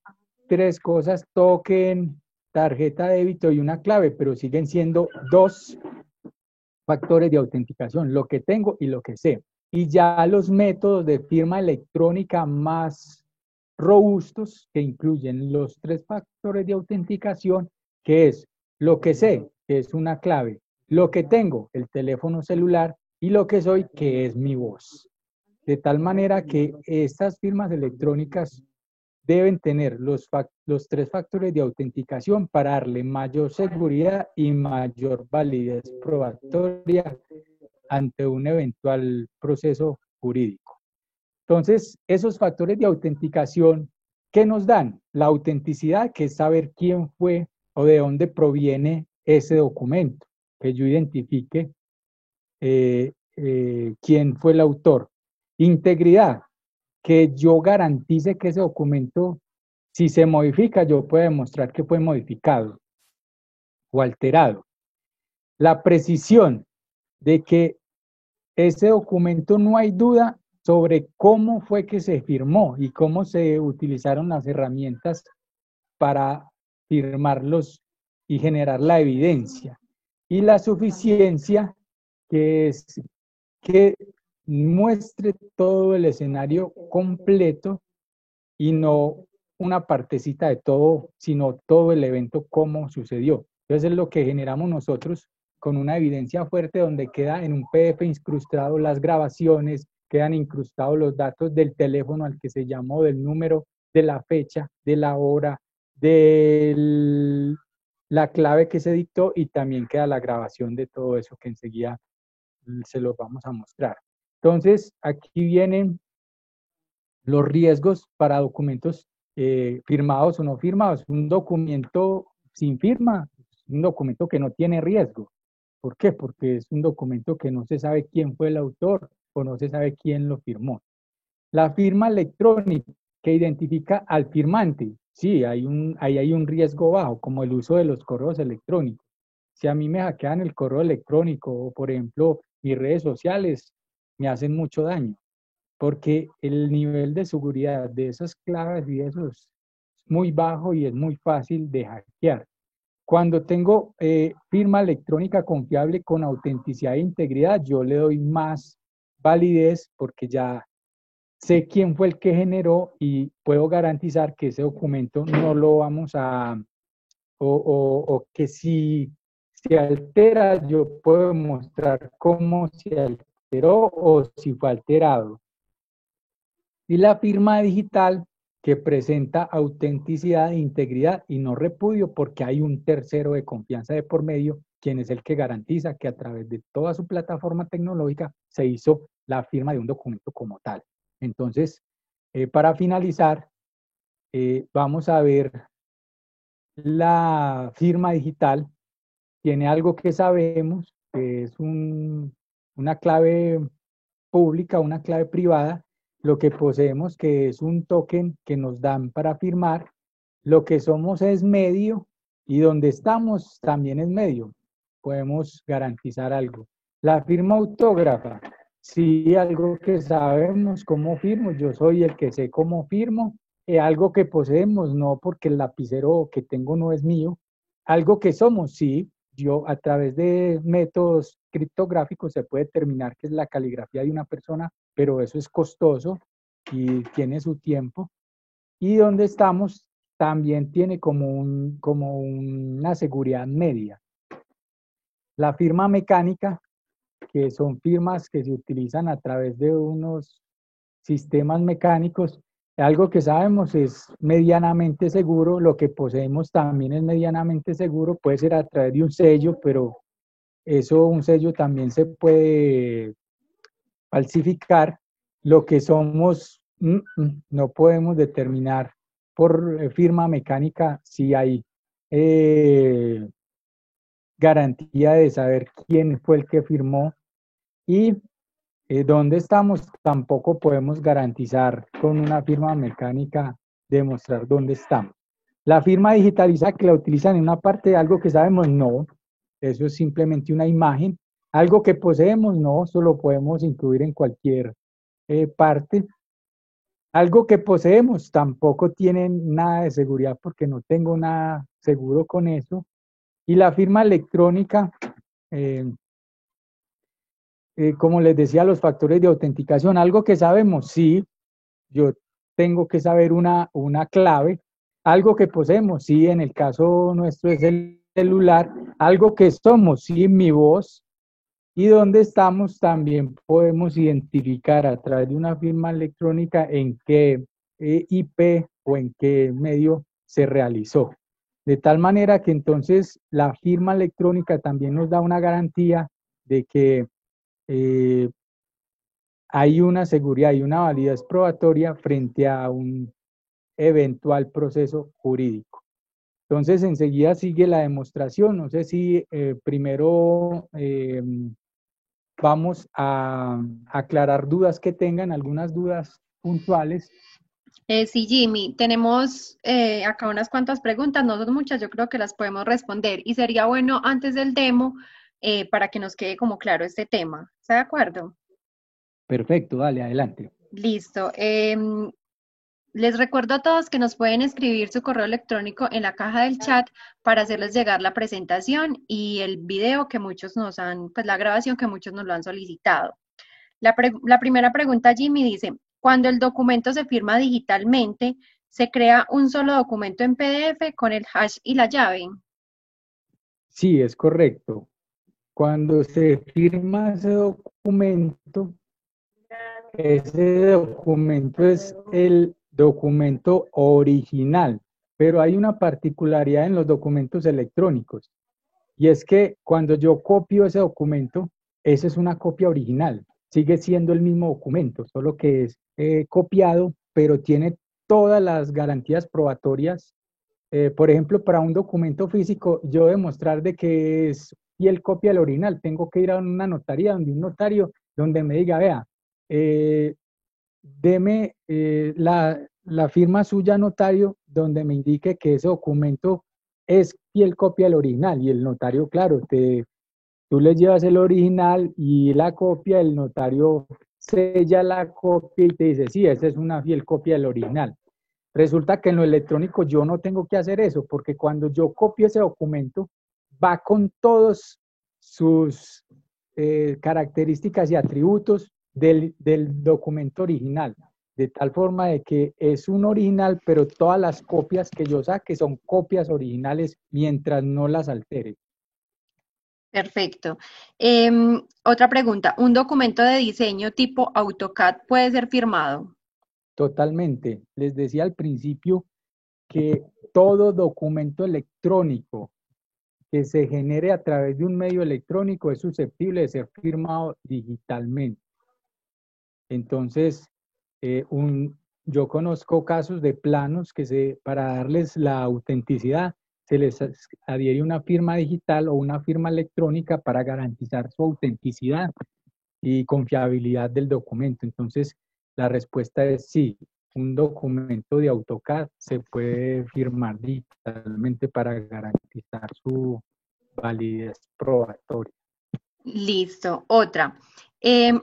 3 cosas, token, tarjeta de débito y una clave, pero siguen siendo 2 factores de autenticación, lo que tengo y lo que sé. Y ya los métodos de firma electrónica más robustos, que incluyen los 3 factores de autenticación, que es lo que sé, que es una clave, lo que tengo, el teléfono celular, y lo que soy, que es mi voz. De tal manera que estas firmas electrónicas deben tener los 3 factores de autenticación para darle mayor seguridad y mayor validez probatoria ante un eventual proceso jurídico. Entonces, esos factores de autenticación, ¿qué nos dan? La autenticidad, que es saber quién fue o de dónde proviene ese documento, que yo identifique quién fue el autor. Integridad, que yo garantice que ese documento, si se modifica, yo puedo demostrar que fue modificado o alterado. La precisión de que ese documento no hay duda sobre cómo fue que se firmó y cómo se utilizaron las herramientas para firmarlos y generar la evidencia. Y la suficiencia, que es que muestre todo el escenario completo y no una partecita de todo, sino todo el evento como sucedió. Entonces es lo que generamos nosotros con una evidencia fuerte donde queda en un PDF incrustado las grabaciones, quedan incrustados los datos del teléfono al que se llamó, del número, de la fecha, de la hora, de la clave que se dictó y también queda la grabación de todo eso que enseguida se los vamos a mostrar. Entonces, aquí vienen los riesgos para documentos firmados o no firmados. Un documento sin firma, un documento que no tiene riesgo. ¿Por qué? Porque es un documento que no se sabe quién fue el autor o no se sabe quién lo firmó. La firma electrónica que identifica al firmante. Sí, ahí hay un riesgo bajo, como el uso de los correos electrónicos. Si a mí me hackean el correo electrónico o, por ejemplo, mis redes sociales, me hacen mucho daño, porque el nivel de seguridad de esas claves y eso es muy bajo y es muy fácil de hackear. Cuando tengo firma electrónica confiable con autenticidad e integridad, yo le doy más validez porque ya sé quién fue el que generó y puedo garantizar que ese documento no lo vamos a, o que si se altera, yo puedo mostrar cómo se alteró o si fue alterado. Y la firma digital que presenta autenticidad, integridad y no repudio porque hay un tercero de confianza de por medio, quien es el que garantiza que a través de toda su plataforma tecnológica se hizo la firma de un documento como tal. Entonces, para finalizar, vamos a ver la firma digital. Tiene algo que sabemos, que es una clave pública, una clave privada, lo que poseemos que es un token que nos dan para firmar, lo que somos es medio y donde estamos también es medio. Podemos garantizar algo. La firma autógrafa, sí, algo que sabemos cómo firmo, yo soy el que sé cómo firmo, algo que poseemos, no porque el lapicero que tengo no es mío, algo que somos, sí, yo a través de métodos criptográficos se puede determinar qué es la caligrafía de una persona, pero eso es costoso y tiene su tiempo. Y donde estamos también tiene como una seguridad media. La firma mecánica, que son firmas que se utilizan a través de unos sistemas mecánicos, algo que sabemos es medianamente seguro, lo que poseemos también es medianamente seguro, puede ser a través de un sello, pero eso, un sello también se puede falsificar. Lo que somos, no podemos determinar por firma mecánica si hay garantía de saber quién fue el que firmó y dónde estamos. Tampoco podemos garantizar con una firma mecánica demostrar dónde estamos. La firma digitalizada que la utilizan en una parte de algo que sabemos, no. Eso es simplemente una imagen. Algo que poseemos, no, solo podemos incluir en cualquier parte. Algo que poseemos tampoco tiene nada de seguridad porque no tengo nada seguro con eso. Y la firma electrónica, eh, como les decía, los factores de autenticación, algo que sabemos, sí, yo tengo que saber una clave, algo que poseemos, sí, en el caso nuestro es el celular, algo que somos, sí, mi voz, y dónde estamos también podemos identificar a través de una firma electrónica en qué IP o en qué medio se realizó. De tal manera que entonces la firma electrónica también nos da una garantía de que eh, hay una seguridad y una validez probatoria frente a un eventual proceso jurídico. Entonces, enseguida sigue la demostración. No sé si primero vamos a aclarar dudas que tengan, algunas dudas puntuales.
Sí, Jimmy, tenemos acá unas cuantas preguntas, no son muchas, yo creo que las podemos responder y sería bueno antes del demo para que nos quede como claro este tema. ¿Está de acuerdo?
Perfecto, dale, adelante.
Listo. Les recuerdo a todos que nos pueden escribir su correo electrónico en la caja del chat para hacerles llegar la presentación y el video que muchos nos han, pues la grabación que muchos nos lo han solicitado. La primera pregunta, Jimmy, dice, cuando el documento se firma digitalmente, ¿se crea un solo documento en PDF con el hash y la llave?
Sí, es correcto. Cuando se firma ese documento es el documento original, pero hay una particularidad en los documentos electrónicos, y es que cuando yo copio ese documento, esa es una copia original, sigue siendo el mismo documento, solo que es copiado, pero tiene todas las garantías probatorias. Por ejemplo, para un documento físico, yo demostrar de que es fiel copia del original, tengo que ir a una notaría donde un notario, donde me diga, vea, deme la firma suya notario donde me indique que ese documento es fiel copia del original y el notario, claro, tú le llevas el original y la copia, el notario sella la copia y te dice, sí, esa es una fiel copia del original. Resulta que en lo electrónico yo no tengo que hacer eso, porque cuando yo copio ese documento, va con todos sus características y atributos del documento original, de tal forma de que es un original, pero todas las copias que yo saque son copias originales mientras no las altere.
Perfecto. Otra pregunta, ¿un documento de diseño tipo AutoCAD puede ser firmado?
Totalmente. Les decía al principio que todo documento electrónico que se genere a través de un medio electrónico es susceptible de ser firmado digitalmente. Entonces, yo conozco casos de planos que para darles la autenticidad se les adhiere una firma digital o una firma electrónica para garantizar su autenticidad y confiabilidad del documento. Entonces, la respuesta es sí, un documento de AutoCAD se puede firmar digitalmente para garantizar su validez probatoria.
Listo. Otra. Em,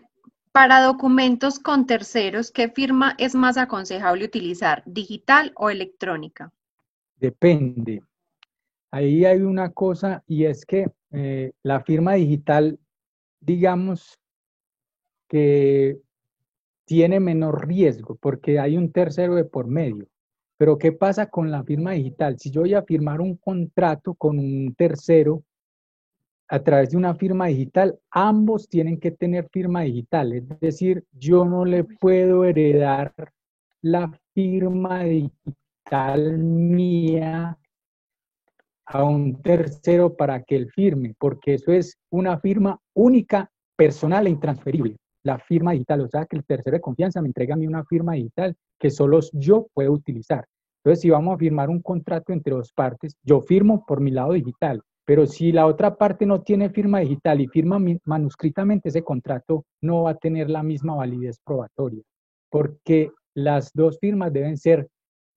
para documentos con terceros, ¿qué firma es más aconsejable utilizar, digital o electrónica?
Depende. Ahí hay una cosa y es que la firma digital, digamos que tiene menor riesgo porque hay un tercero de por medio. Pero ¿qué pasa con la firma digital? Si yo voy a firmar un contrato con un tercero a través de una firma digital, ambos tienen que tener firma digital. Es decir, yo no le puedo heredar la firma digital mía a un tercero para que él firme, porque eso es una firma única, personal e intransferible. La firma digital, o sea que el tercero de confianza me entrega a mí una firma digital que solo yo puedo utilizar. Entonces, si vamos a firmar un contrato entre dos partes, yo firmo por mi lado digital, pero si la otra parte no tiene firma digital y firma manuscritamente, ese contrato no va a tener la misma validez probatoria, porque las dos firmas deben ser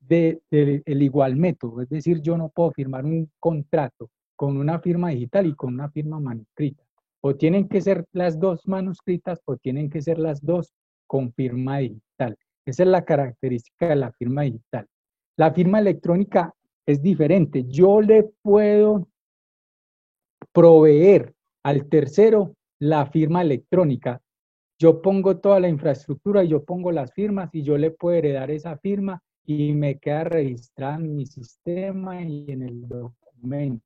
el igual método. Es decir, yo no puedo firmar un contrato con una firma digital y con una firma manuscrita. O tienen que ser las dos manuscritas o tienen que ser las dos con firma digital. Esa es la característica de la firma digital. La firma electrónica es diferente. Yo le puedo proveer al tercero la firma electrónica. Yo pongo toda la infraestructura y yo pongo las firmas y yo le puedo heredar esa firma y me queda registrada en mi sistema y en el documento.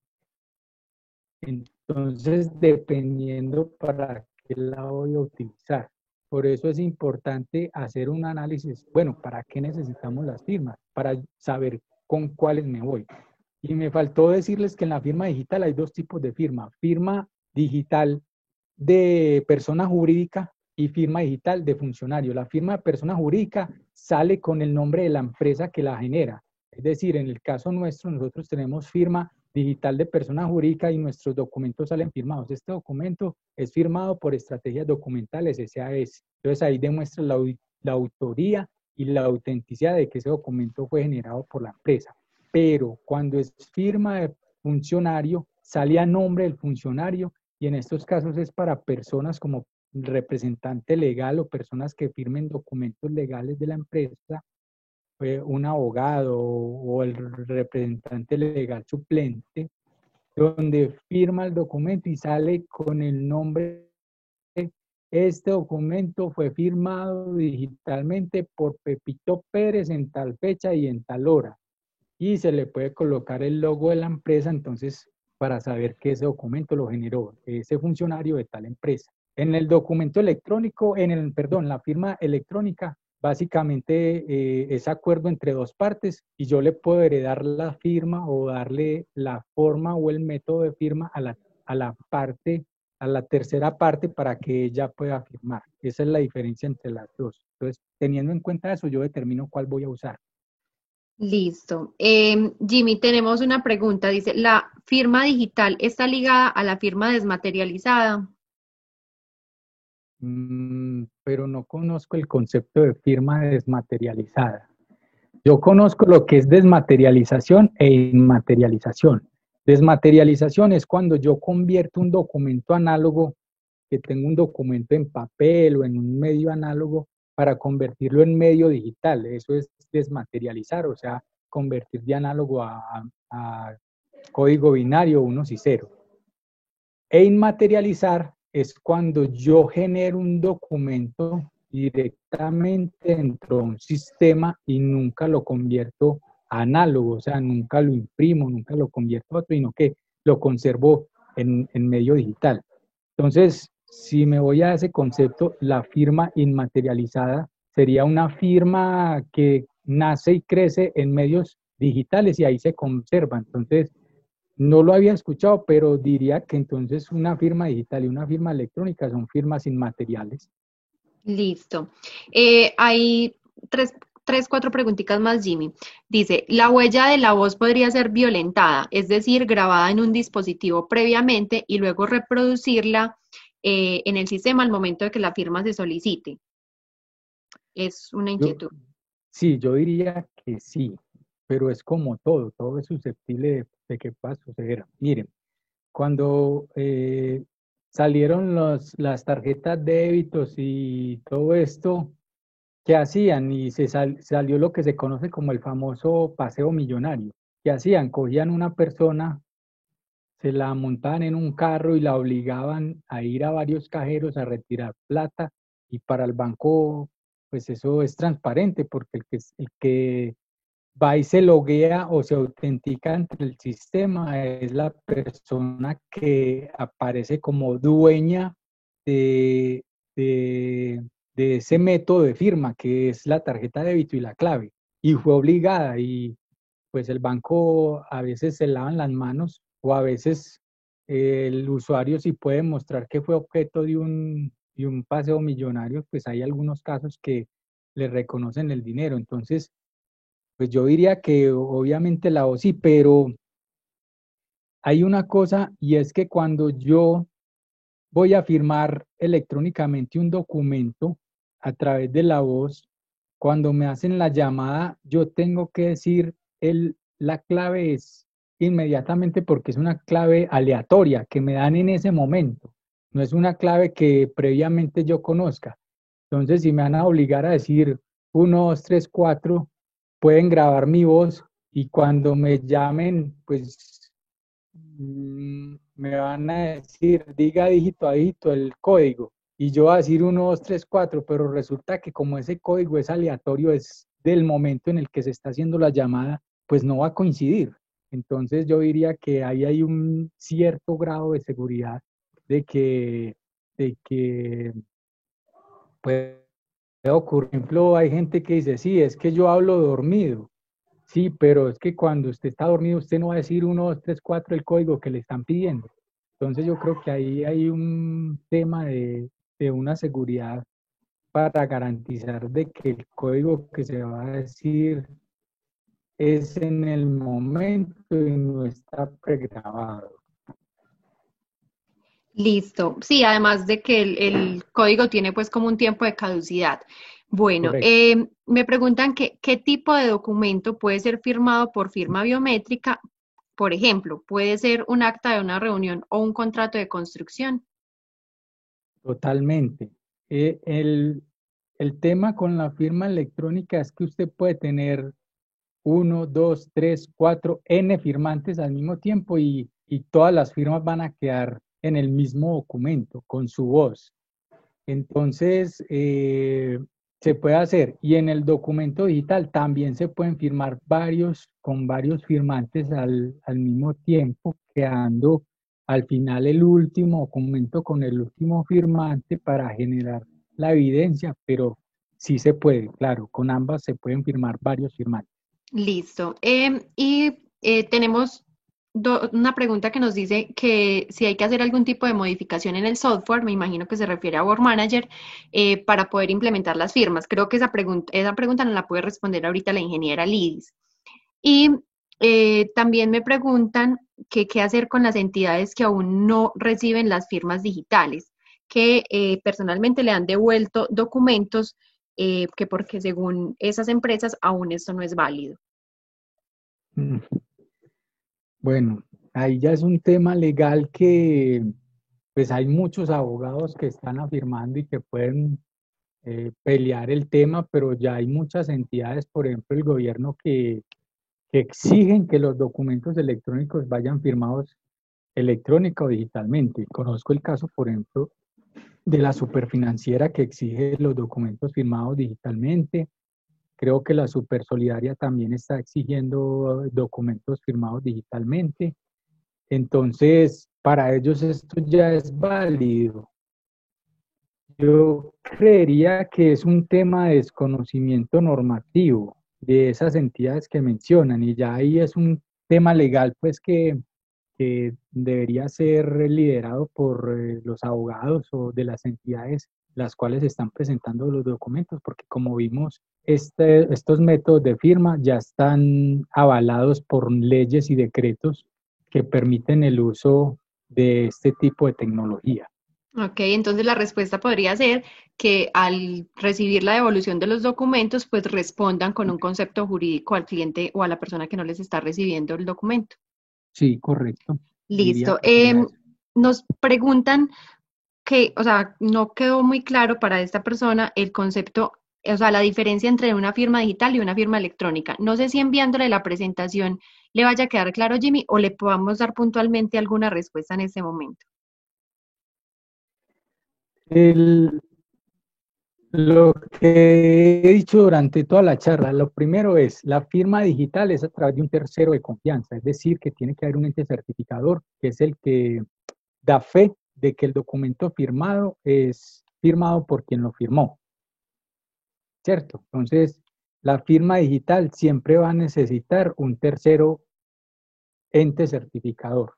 Entonces, dependiendo para qué la voy a utilizar. Por eso es importante hacer un análisis. Bueno, ¿para qué necesitamos las firmas? Para saber con cuáles me voy. Y me faltó decirles que en la firma digital hay dos tipos de firma. Firma digital de persona jurídica y firma digital de funcionario. La firma de persona jurídica sale con el nombre de la empresa que la genera. Es decir, en el caso nuestro, nosotros tenemos firma digital de persona jurídica y nuestros documentos salen firmados. Este documento es firmado por Estrategias Documentales SAS. Entonces ahí demuestra la autoría y la autenticidad de que ese documento fue generado por la empresa. Pero cuando es firma de funcionario, sale a nombre del funcionario y en estos casos es para personas como representante legal o personas que firmen documentos legales de la empresa, un abogado o el representante legal suplente, donde firma el documento y sale con el nombre. Este documento fue firmado digitalmente por Pepito Pérez en tal fecha y en tal hora. Y se le puede colocar el logo de la empresa, entonces, para saber que ese documento lo generó ese funcionario de tal empresa. En el documento electrónico, la firma electrónica, básicamente es acuerdo entre dos partes y yo le puedo heredar la firma o darle la forma o el método de firma a la tercera parte para que ella pueda firmar. Esa es la diferencia entre las dos. Entonces, teniendo en cuenta eso, yo determino cuál voy a usar.
Listo. Jimmy, tenemos una pregunta. Dice, ¿la firma digital está ligada a la firma desmaterializada?
Pero no conozco el concepto de firma desmaterializada. Yo conozco lo que es desmaterialización e inmaterialización. Desmaterialización es cuando yo convierto un documento análogo, que tengo un documento en papel o en un medio análogo, para convertirlo en medio digital. Eso es desmaterializar, o sea, convertir de análogo a código binario, unos y ceros. E inmaterializar es cuando yo genero un documento directamente dentro de un sistema y nunca lo convierto a análogo, o sea, nunca lo imprimo, nunca lo convierto a otro, sino que lo conservo en medio digital. Entonces, si me voy a ese concepto, la firma inmaterializada sería una firma que nace y crece en medios digitales y ahí se conserva. Entonces, no lo había escuchado, pero diría que entonces una firma digital y una firma electrónica son firmas inmateriales.
Listo. Hay cuatro preguntitas más, Jimmy. Dice, la huella de la voz podría ser violentada, es decir, grabada en un dispositivo previamente y luego reproducirla en el sistema al momento de que la firma se solicite. Es una
Yo,
inquietud.
sí, yo diría que sí, pero es como todo es susceptible de que pueda suceder. Miren, cuando salieron las tarjetas de débitos y todo esto, ¿qué hacían? Y salió lo que se conoce como el famoso paseo millonario. ¿Qué hacían? Cogían una persona, se la montaban en un carro y la obligaban a ir a varios cajeros a retirar plata y para el banco, pues eso es transparente porque el que va y se loguea o se autentica entre el sistema es la persona que aparece como dueña de, de, de ese método de firma, que es la tarjeta de débito y la clave. Y fue obligada y pues el banco a veces se lavan las manos o a veces el usuario si puede mostrar que fue objeto de un paseo millonario, pues hay algunos casos que le reconocen el dinero. Entonces, pues yo diría que obviamente la voz sí, pero hay una cosa y es que cuando yo voy a firmar electrónicamente un documento a través de la voz, cuando me hacen la llamada, yo tengo que decir la clave es inmediatamente porque es una clave aleatoria que me dan en ese momento. No es una clave que previamente yo conozca. Entonces, si me van a obligar a decir 1, 2, 3, 4, pueden grabar mi voz y cuando me llamen, pues me van a decir, diga dígito a dígito el código. Y yo voy a decir 1, 2, 3, 4, pero resulta que como ese código es aleatorio, es del momento en el que se está haciendo la llamada, pues no va a coincidir. Entonces yo diría que ahí hay un cierto grado de seguridad de que puede ocurrir. Por ejemplo, hay gente que dice, sí, es que yo hablo dormido. Sí, pero es que cuando usted está dormido, usted no va a decir 1, 2, 3, 4 el código que le están pidiendo. Entonces yo creo que ahí hay un tema de una seguridad para garantizar de que el código que se va a decir es en el momento y no está pregrabado.
Listo. Sí, además de que el código tiene pues como un tiempo de caducidad. Bueno,
Correcto.
me preguntan que, qué tipo de documento puede ser firmado por firma biométrica. Por ejemplo, puede ser un acta de una reunión o un contrato de construcción.
Totalmente. El tema con la firma electrónica es que usted puede tener 1, 2, 3, 4 N firmantes al mismo tiempo y todas las firmas van a quedar en el mismo documento con su voz. Entonces, se puede hacer. Y en el documento digital también se pueden firmar con varios firmantes al mismo tiempo, quedando al final el último documento con el último firmante para generar la evidencia, pero sí se puede, claro, con ambas se pueden firmar varios firmantes.
Listo. Tenemos una pregunta que nos dice que si hay que hacer algún tipo de modificación en el software, me imagino que se refiere a Word Manager, para poder implementar las firmas. Creo que esa pregunta nos la puede responder ahorita la ingeniera Lidis. Y también me preguntan qué hacer con las entidades que aún no reciben las firmas digitales, que personalmente le han devuelto documentos que porque según esas empresas aún esto no es válido.
Mm, Bueno, ahí ya es un tema legal que pues hay muchos abogados que están afirmando y que pueden pelear el tema, pero ya hay muchas entidades, por ejemplo el gobierno, que exigen que los documentos electrónicos vayan firmados electrónica o digitalmente. Conozco el caso, por ejemplo, de la superfinanciera que exige los documentos firmados digitalmente. Creo que la Supersolidaria también está exigiendo documentos firmados digitalmente. Entonces, para ellos esto ya es válido. Yo creería que es un tema de desconocimiento normativo de esas entidades que mencionan y ya ahí es un tema legal pues que debería ser liderado por los abogados o de las entidades las cuales están presentando los documentos, porque como vimos, estos métodos de firma ya están avalados por leyes y decretos que permiten el uso de este tipo de tecnología.
Ok, entonces la respuesta podría ser que al recibir la devolución de los documentos, pues respondan con un concepto jurídico al cliente o a la persona que no les está recibiendo el documento.
Sí, correcto. Diría
Listo.
que sería eso.
Nos preguntan que, o sea, no quedó muy claro para esta persona el concepto, o sea, la diferencia entre una firma digital y una firma electrónica. No sé si enviándole la presentación le vaya a quedar claro, Jimmy, o le podamos dar puntualmente alguna respuesta en este momento.
El, Lo que he dicho durante toda la charla, lo primero es, la firma digital es a través de un tercero de confianza, es decir, que tiene que haber un ente certificador, que es el que da fe de que el documento firmado es firmado por quien lo firmó, ¿cierto? Entonces, la firma digital siempre va a necesitar un tercero ente certificador.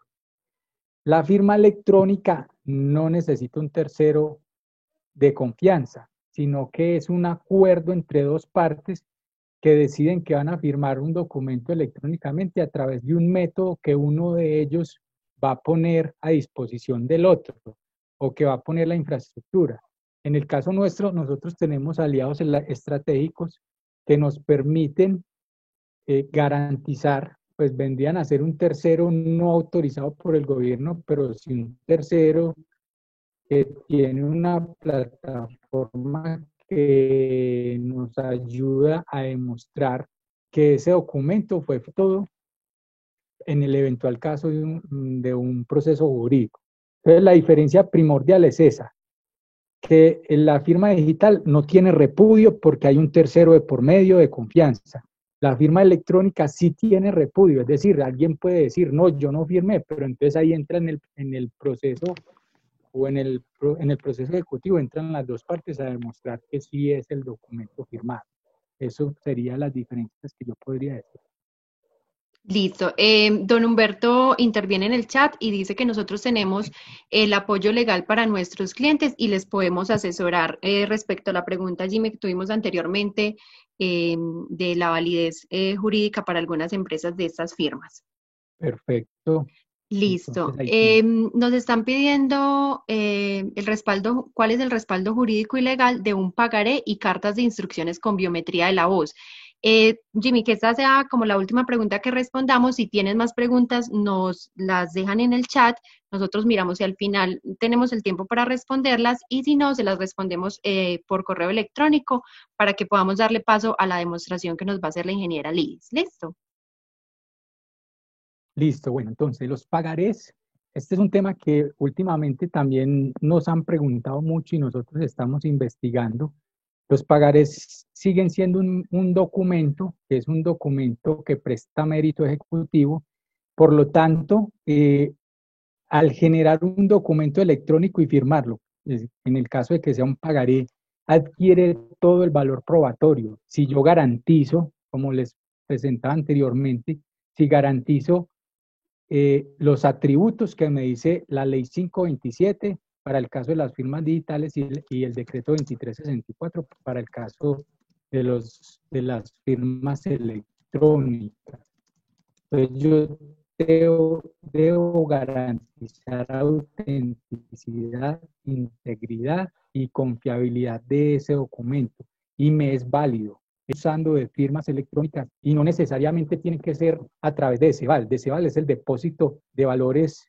La firma electrónica no necesita un tercero de confianza, sino que es un acuerdo entre dos partes que deciden que van a firmar un documento electrónicamente a través de un método que uno de ellos va a poner a disposición del otro o que va a poner la infraestructura. En el caso nuestro, nosotros tenemos aliados estratégicos que nos permiten garantizar, pues vendrían a ser un tercero no autorizado por el gobierno, pero sí un tercero que tiene una plataforma que nos ayuda a demostrar que ese documento fue todo en el eventual caso de un proceso jurídico. Entonces, la diferencia primordial es esa, que la firma digital no tiene repudio porque hay un tercero de por medio de confianza. La firma electrónica sí tiene repudio, es decir, alguien puede decir, no, yo no firmé, pero entonces ahí entra en el proceso o en el proceso ejecutivo entran las dos partes a demostrar que sí es el documento firmado. Eso serían las diferencias que yo podría decir.
Listo. Don Humberto interviene en el chat y dice que nosotros tenemos el apoyo legal para nuestros clientes y les podemos asesorar respecto a la pregunta, Jimmy, que tuvimos anteriormente de la validez jurídica para algunas empresas de estas firmas.
Perfecto.
Listo.
Entonces ahí tiene.
Nos están pidiendo el respaldo, ¿cuál es el respaldo jurídico y legal de un pagaré y cartas de instrucciones con biometría de la voz? Jimmy, que esta sea como la última pregunta que respondamos. Si tienes más preguntas, nos las dejan en el chat. Nosotros miramos si al final tenemos el tiempo para responderlas y si no, se las respondemos por correo electrónico para que podamos darle paso a la demostración que nos va a hacer la ingeniera Liz. ¿Listo?
Listo, bueno, entonces los pagarés, este es un tema que últimamente también nos han preguntado mucho y nosotros estamos investigando. Los pagarés siguen siendo un documento, que es un documento que presta mérito ejecutivo. Por lo tanto, al generar un documento electrónico y firmarlo, en el caso de que sea un pagaré, adquiere todo el valor probatorio. Si yo garantizo, como les presentaba anteriormente, si garantizo los atributos que me dice la ley 527 para el caso de las firmas digitales y el decreto 2364 para el caso de las firmas electrónicas. Entonces yo debo garantizar autenticidad, integridad y confiabilidad de ese documento y me es válido usando de firmas electrónicas y no necesariamente tiene que ser a través de DECEVAL. DECEVAL es el depósito de valores,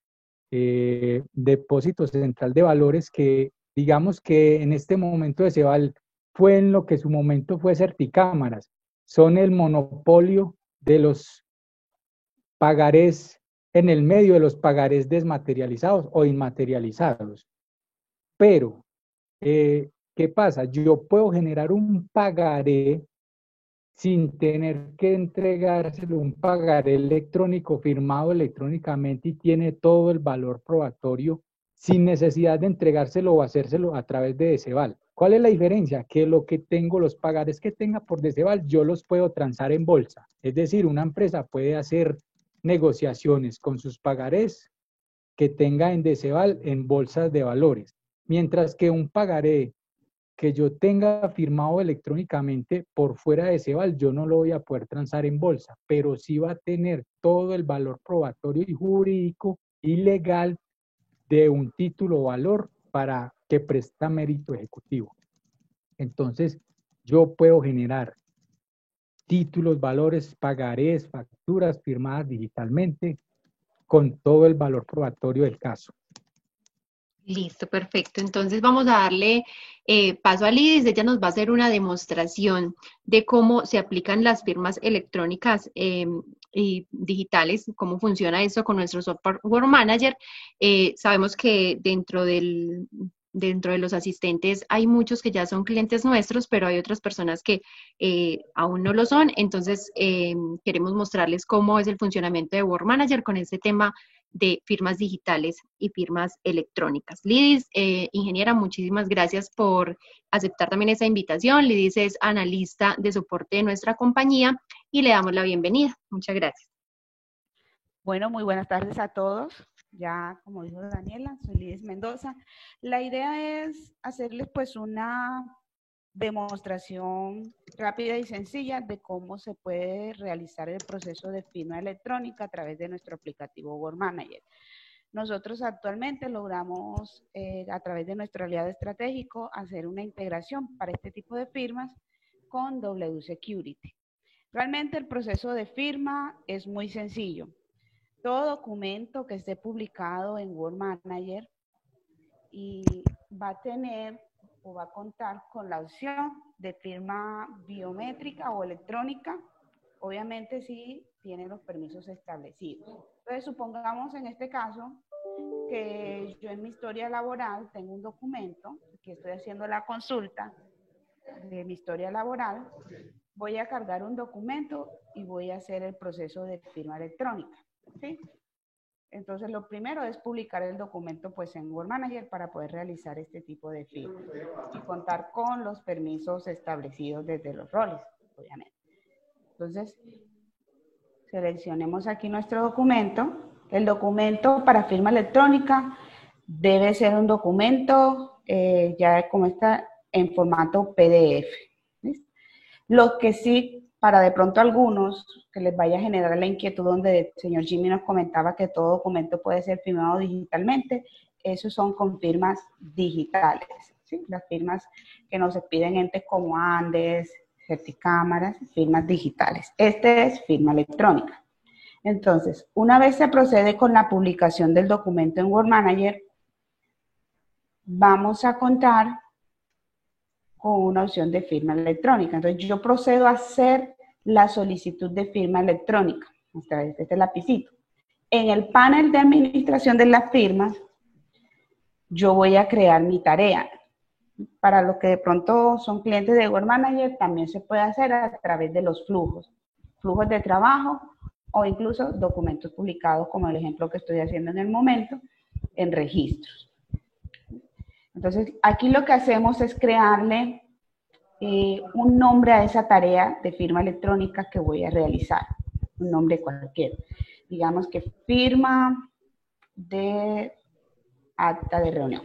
depósito central de valores que digamos que en este momento DECEVAL fue en lo que su momento fue Certicámaras. Son el monopolio de los pagarés en el medio de los pagarés desmaterializados o inmaterializados. Pero, ¿qué pasa? Yo puedo generar un pagaré sin tener que entregárselo, un pagaré electrónico firmado electrónicamente y tiene todo el valor probatorio sin necesidad de entregárselo o hacérselo a través de DECEVAL. ¿Cuál es la diferencia? Que lo que tengo, los pagarés que tenga por DECEVAL, yo los puedo transar en bolsa. Es decir, una empresa puede hacer negociaciones con sus pagarés que tenga en DECEVAL en bolsas de valores, mientras que un pagaré que yo tenga firmado electrónicamente por fuera de DECEVAL, yo no lo voy a poder transar en bolsa, pero sí va a tener todo el valor probatorio y jurídico y legal de un título o valor para que presta mérito ejecutivo. Entonces, yo puedo generar títulos, valores, pagarés, facturas firmadas digitalmente con todo el valor probatorio del caso.
Listo, perfecto. Entonces vamos a darle paso a Lidis. Ella nos va a hacer una demostración de cómo se aplican las firmas electrónicas y digitales, cómo funciona eso con nuestro software Manager. Sabemos que dentro de los asistentes hay muchos que ya son clientes nuestros, pero hay otras personas que aún no lo son. Entonces queremos mostrarles cómo es el funcionamiento de Word Manager con este tema de firmas digitales y firmas electrónicas. Lidis, ingeniera, muchísimas gracias por aceptar también esa invitación. Lidis es analista de soporte de nuestra compañía y le damos la bienvenida. Muchas gracias.
Bueno, muy buenas tardes a todos. Ya, como dijo Daniela, soy Lidis Mendoza. La idea es hacerles pues una demostración rápida y sencilla de cómo se puede realizar el proceso de firma electrónica a través de nuestro aplicativo Word Manager. Nosotros actualmente logramos, a través de nuestro aliado estratégico, hacer una integración para este tipo de firmas con W Security. Realmente el proceso de firma es muy sencillo. Todo documento que esté publicado en Word Manager y va a tener o va a contar con la opción de firma biométrica o electrónica, obviamente si tiene los permisos establecidos. Entonces, supongamos en este caso que yo en mi historia laboral tengo un documento, que estoy haciendo la consulta de mi historia laboral, voy a cargar un documento y voy a hacer el proceso de firma electrónica, ¿sí? Entonces, lo primero es publicar el documento pues en Word Manager para poder realizar este tipo de firma y contar con los permisos establecidos desde los roles, obviamente. Entonces, seleccionemos aquí nuestro documento. El documento para firma electrónica debe ser un documento ya como está en formato PDF. ¿Listo? Lo que sí, para de pronto algunos que les vaya a generar la inquietud donde el señor Jimmy nos comentaba que todo documento puede ser firmado digitalmente, esos son con firmas digitales, ¿sí? Las firmas que nos piden entes como Andes, Certicámaras, firmas digitales. Este es firma electrónica. Entonces, una vez se procede con la publicación del documento en Word Manager, vamos a contar con una opción de firma electrónica. Entonces, yo procedo a hacer la solicitud de firma electrónica a través de este lapicito. En el panel de administración de las firmas, yo voy a crear mi tarea. Para los que de pronto son clientes de Word Manager, también se puede hacer a través de los flujos de trabajo o incluso documentos publicados, como el ejemplo que estoy haciendo en el momento, en registros. Entonces, aquí lo que hacemos es crearle un nombre a esa tarea de firma electrónica que voy a realizar, un nombre cualquiera. Digamos que firma de acta de reunión.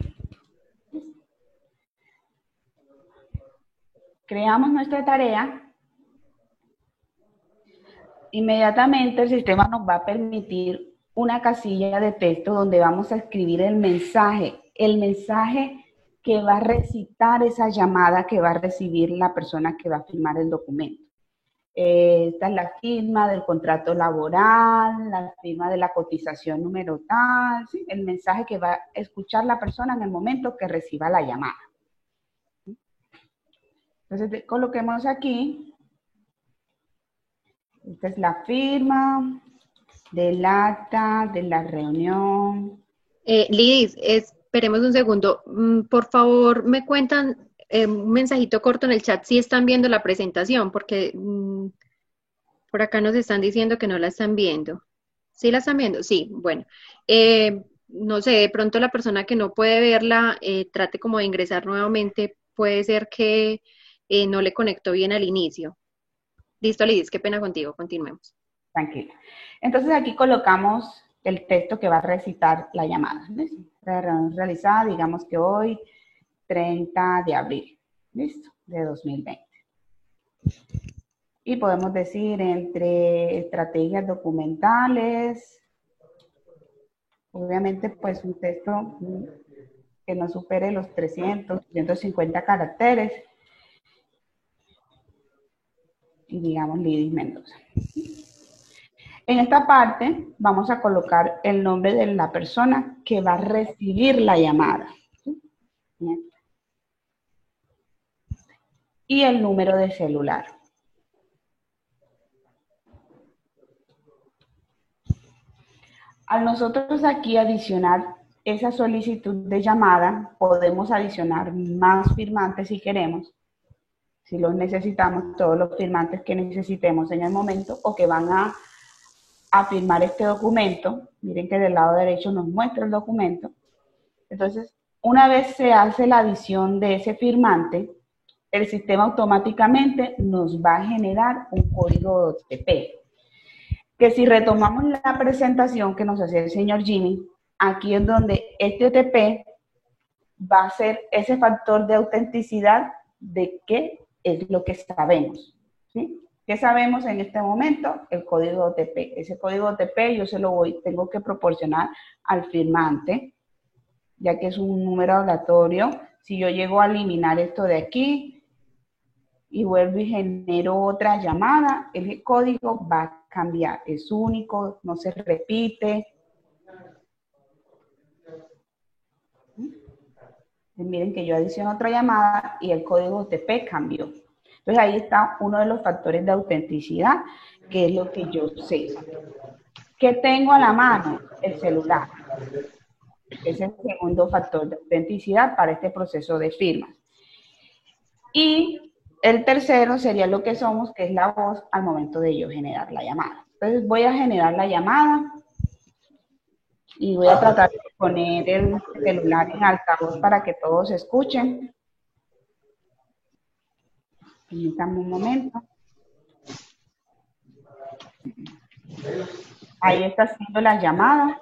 Creamos nuestra tarea. Inmediatamente el sistema nos va a permitir una casilla de texto donde vamos a escribir el mensaje que va a recitar esa llamada que va a recibir la persona que va a firmar el documento. Esta es la firma del contrato laboral, la firma de la cotización número tal, ¿sí? El mensaje que va a escuchar la persona en el momento que reciba la llamada. Entonces, coloquemos aquí, esta es la firma del acta de la reunión.
Lidis, esperemos un segundo. Por favor, me cuentan un mensajito corto en el chat si están viendo la presentación, porque por acá nos están diciendo que no la están viendo. ¿Sí la están viendo? Sí, bueno. No sé, de pronto la persona que no puede verla trate como de ingresar nuevamente. Puede ser que no le conectó bien al inicio. Listo, Lidis, qué pena contigo. Continuemos.
Tranquila. Entonces aquí colocamos el texto que va a recitar la llamada. ¿Listo? Realizada, digamos que hoy, 30 de abril, ¿listo? De 2020. Y podemos decir entre estrategias documentales, obviamente pues un texto que no supere los 300, 150 caracteres. Y digamos Lidis Mendoza. En esta parte vamos a colocar el nombre de la persona que va a recibir la llamada. Y el número de celular. Al nosotros aquí adicionar esa solicitud de llamada, podemos adicionar más firmantes si queremos, si los necesitamos, todos los firmantes que necesitemos en el momento o que van a firmar este documento. Miren que del lado derecho nos muestra el documento. Entonces, una vez se hace la adición de ese firmante, el sistema automáticamente nos va a generar un código OTP. Que si retomamos la presentación que nos hacía el señor Jimmy, aquí es donde este OTP va a ser ese factor de autenticidad de qué es lo que sabemos, ¿sí? ¿Qué sabemos en este momento? El código OTP. Ese código OTP yo tengo que proporcionar al firmante, ya que es un número aleatorio. Si yo llego a eliminar esto de aquí y vuelvo y genero otra llamada, el código va a cambiar. Es único, no se repite. Miren que yo adiciono otra llamada y el código OTP cambió. Entonces ahí está uno de los factores de autenticidad, que es lo que yo sé. ¿Qué tengo a la mano? El celular. Es el segundo factor de autenticidad para este proceso de firma. Y el tercero sería lo que somos, que es la voz al momento de yo generar la llamada. Entonces voy a generar la llamada y voy a tratar de poner el celular en altavoz para que todos escuchen. Permítanme un momento. Ahí está haciendo la llamada.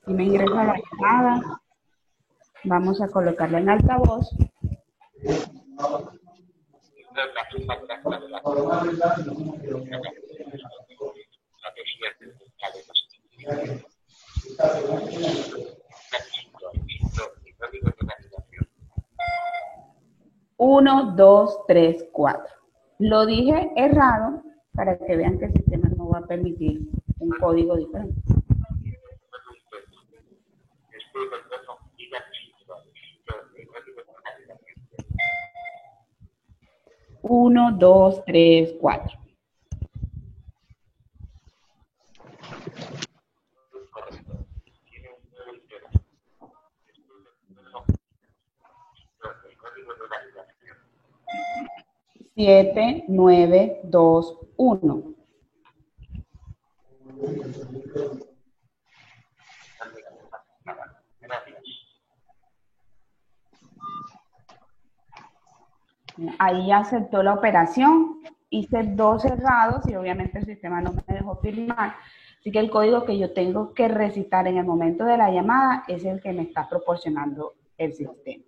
Y me ingresa la llamada. Vamos a colocarla en altavoz. Uno, dos, tres, cuatro. Lo dije errado para que vean que el sistema no va a permitir un código diferente. Uno, dos, tres, cuatro. Siete, nueve, dos, uno. Ahí ya aceptó la operación, hice dos cerrados y obviamente el sistema no me dejó firmar. Así que el código que yo tengo que recitar en el momento de la llamada es el que me está proporcionando el sistema.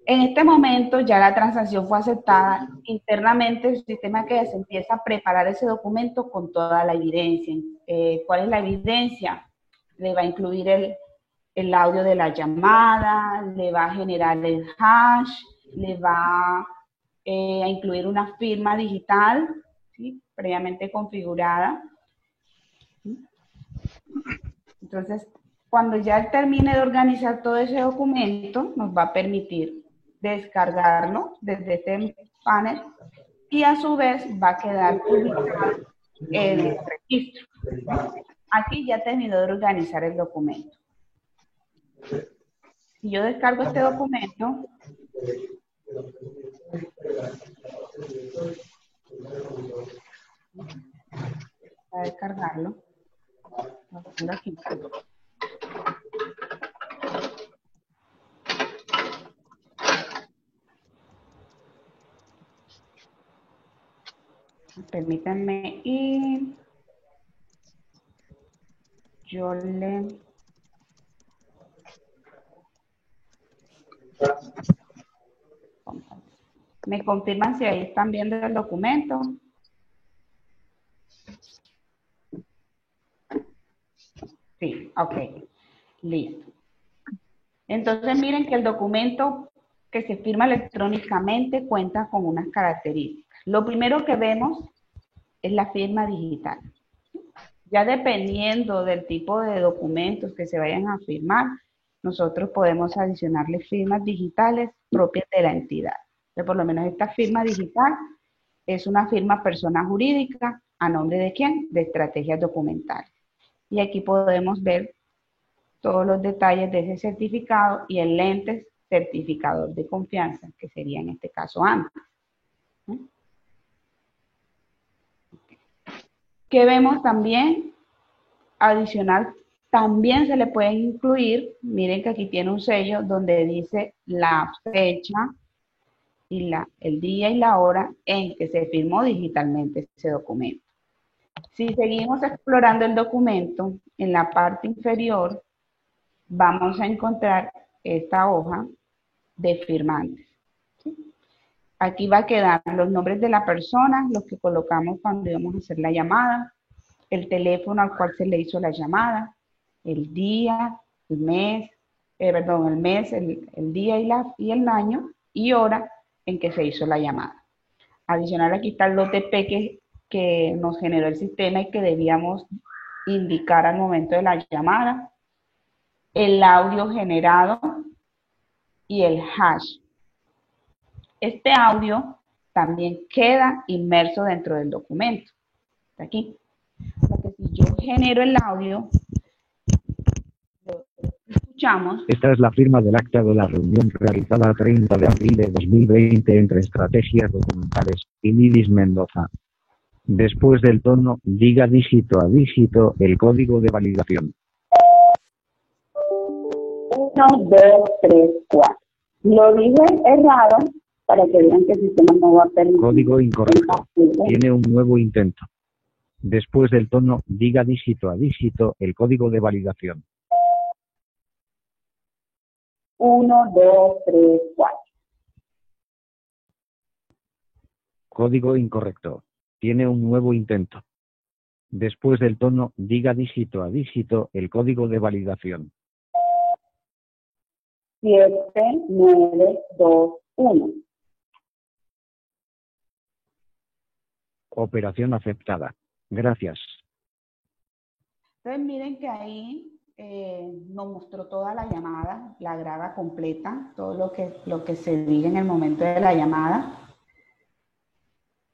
En este momento ya la transacción fue aceptada. Internamente el sistema que se empieza a preparar ese documento con toda la evidencia. ¿Cuál es la evidencia? Le va a incluir el audio de la llamada, le va a generar el hash, le va a incluir una firma digital, ¿sí? Previamente configurada. Entonces, cuando ya él termine de organizar todo ese documento, nos va a permitir descargarlo desde este panel y a su vez va a quedar publicado en el registro. Aquí ya terminó de organizar el documento. Si yo descargo este documento, voy a descargarlo. Lo pongo aquí. Permítanme y yo le... ¿Me confirman si ahí están viendo el documento? Sí, ok. Listo. Entonces miren que el documento que se firma electrónicamente cuenta con unas características. Lo primero que vemos es la firma digital. Ya dependiendo del tipo de documentos que se vayan a firmar, nosotros podemos adicionarle firmas digitales propias de la entidad. Entonces, por lo menos esta firma digital es una firma persona jurídica, ¿a nombre de quién? De Estrategias Documentales. Y aquí podemos ver todos los detalles de ese certificado y el ente certificador de confianza, que sería en este caso ANTE. ¿Qué vemos también? Adicional, también se le pueden incluir, miren que aquí tiene un sello donde dice la fecha y el día y la hora en que se firmó digitalmente ese documento. Si seguimos explorando el documento, en la parte inferior vamos a encontrar esta hoja de firmantes. ¿Sí? Aquí va a quedar los nombres de la persona, los que colocamos cuando íbamos a hacer la llamada, el teléfono al cual se le hizo la llamada, el día, el mes, el día y el año y hora en que se hizo la llamada. Adicional, aquí está el OTP que nos generó el sistema y que debíamos indicar al momento de la llamada, el audio generado y el hash. Este audio también queda inmerso dentro del documento. Está aquí. Porque si yo genero el audio, lo escuchamos.
Esta es la firma del acta de la reunión realizada el 30 de abril de 2020 entre Estrategias Documentales y Lidis Mendoza. Después del tono, diga dígito a dígito el código de validación.
1, 2, 3, 4. Lo dije errado para que vean que el sistema no va a permitir.
Código incorrecto. Tiene un nuevo intento. Después del tono, diga dígito a dígito el código de validación.
1, 2, 3, 4.
Código incorrecto. Tiene un nuevo intento. Después del tono, diga dígito a dígito el código de validación.
7, 9, 2, 1.
Operación aceptada. Gracias.
Entonces miren que ahí nos mostró toda la llamada, la graba completa, todo lo que se diga en el momento de la llamada.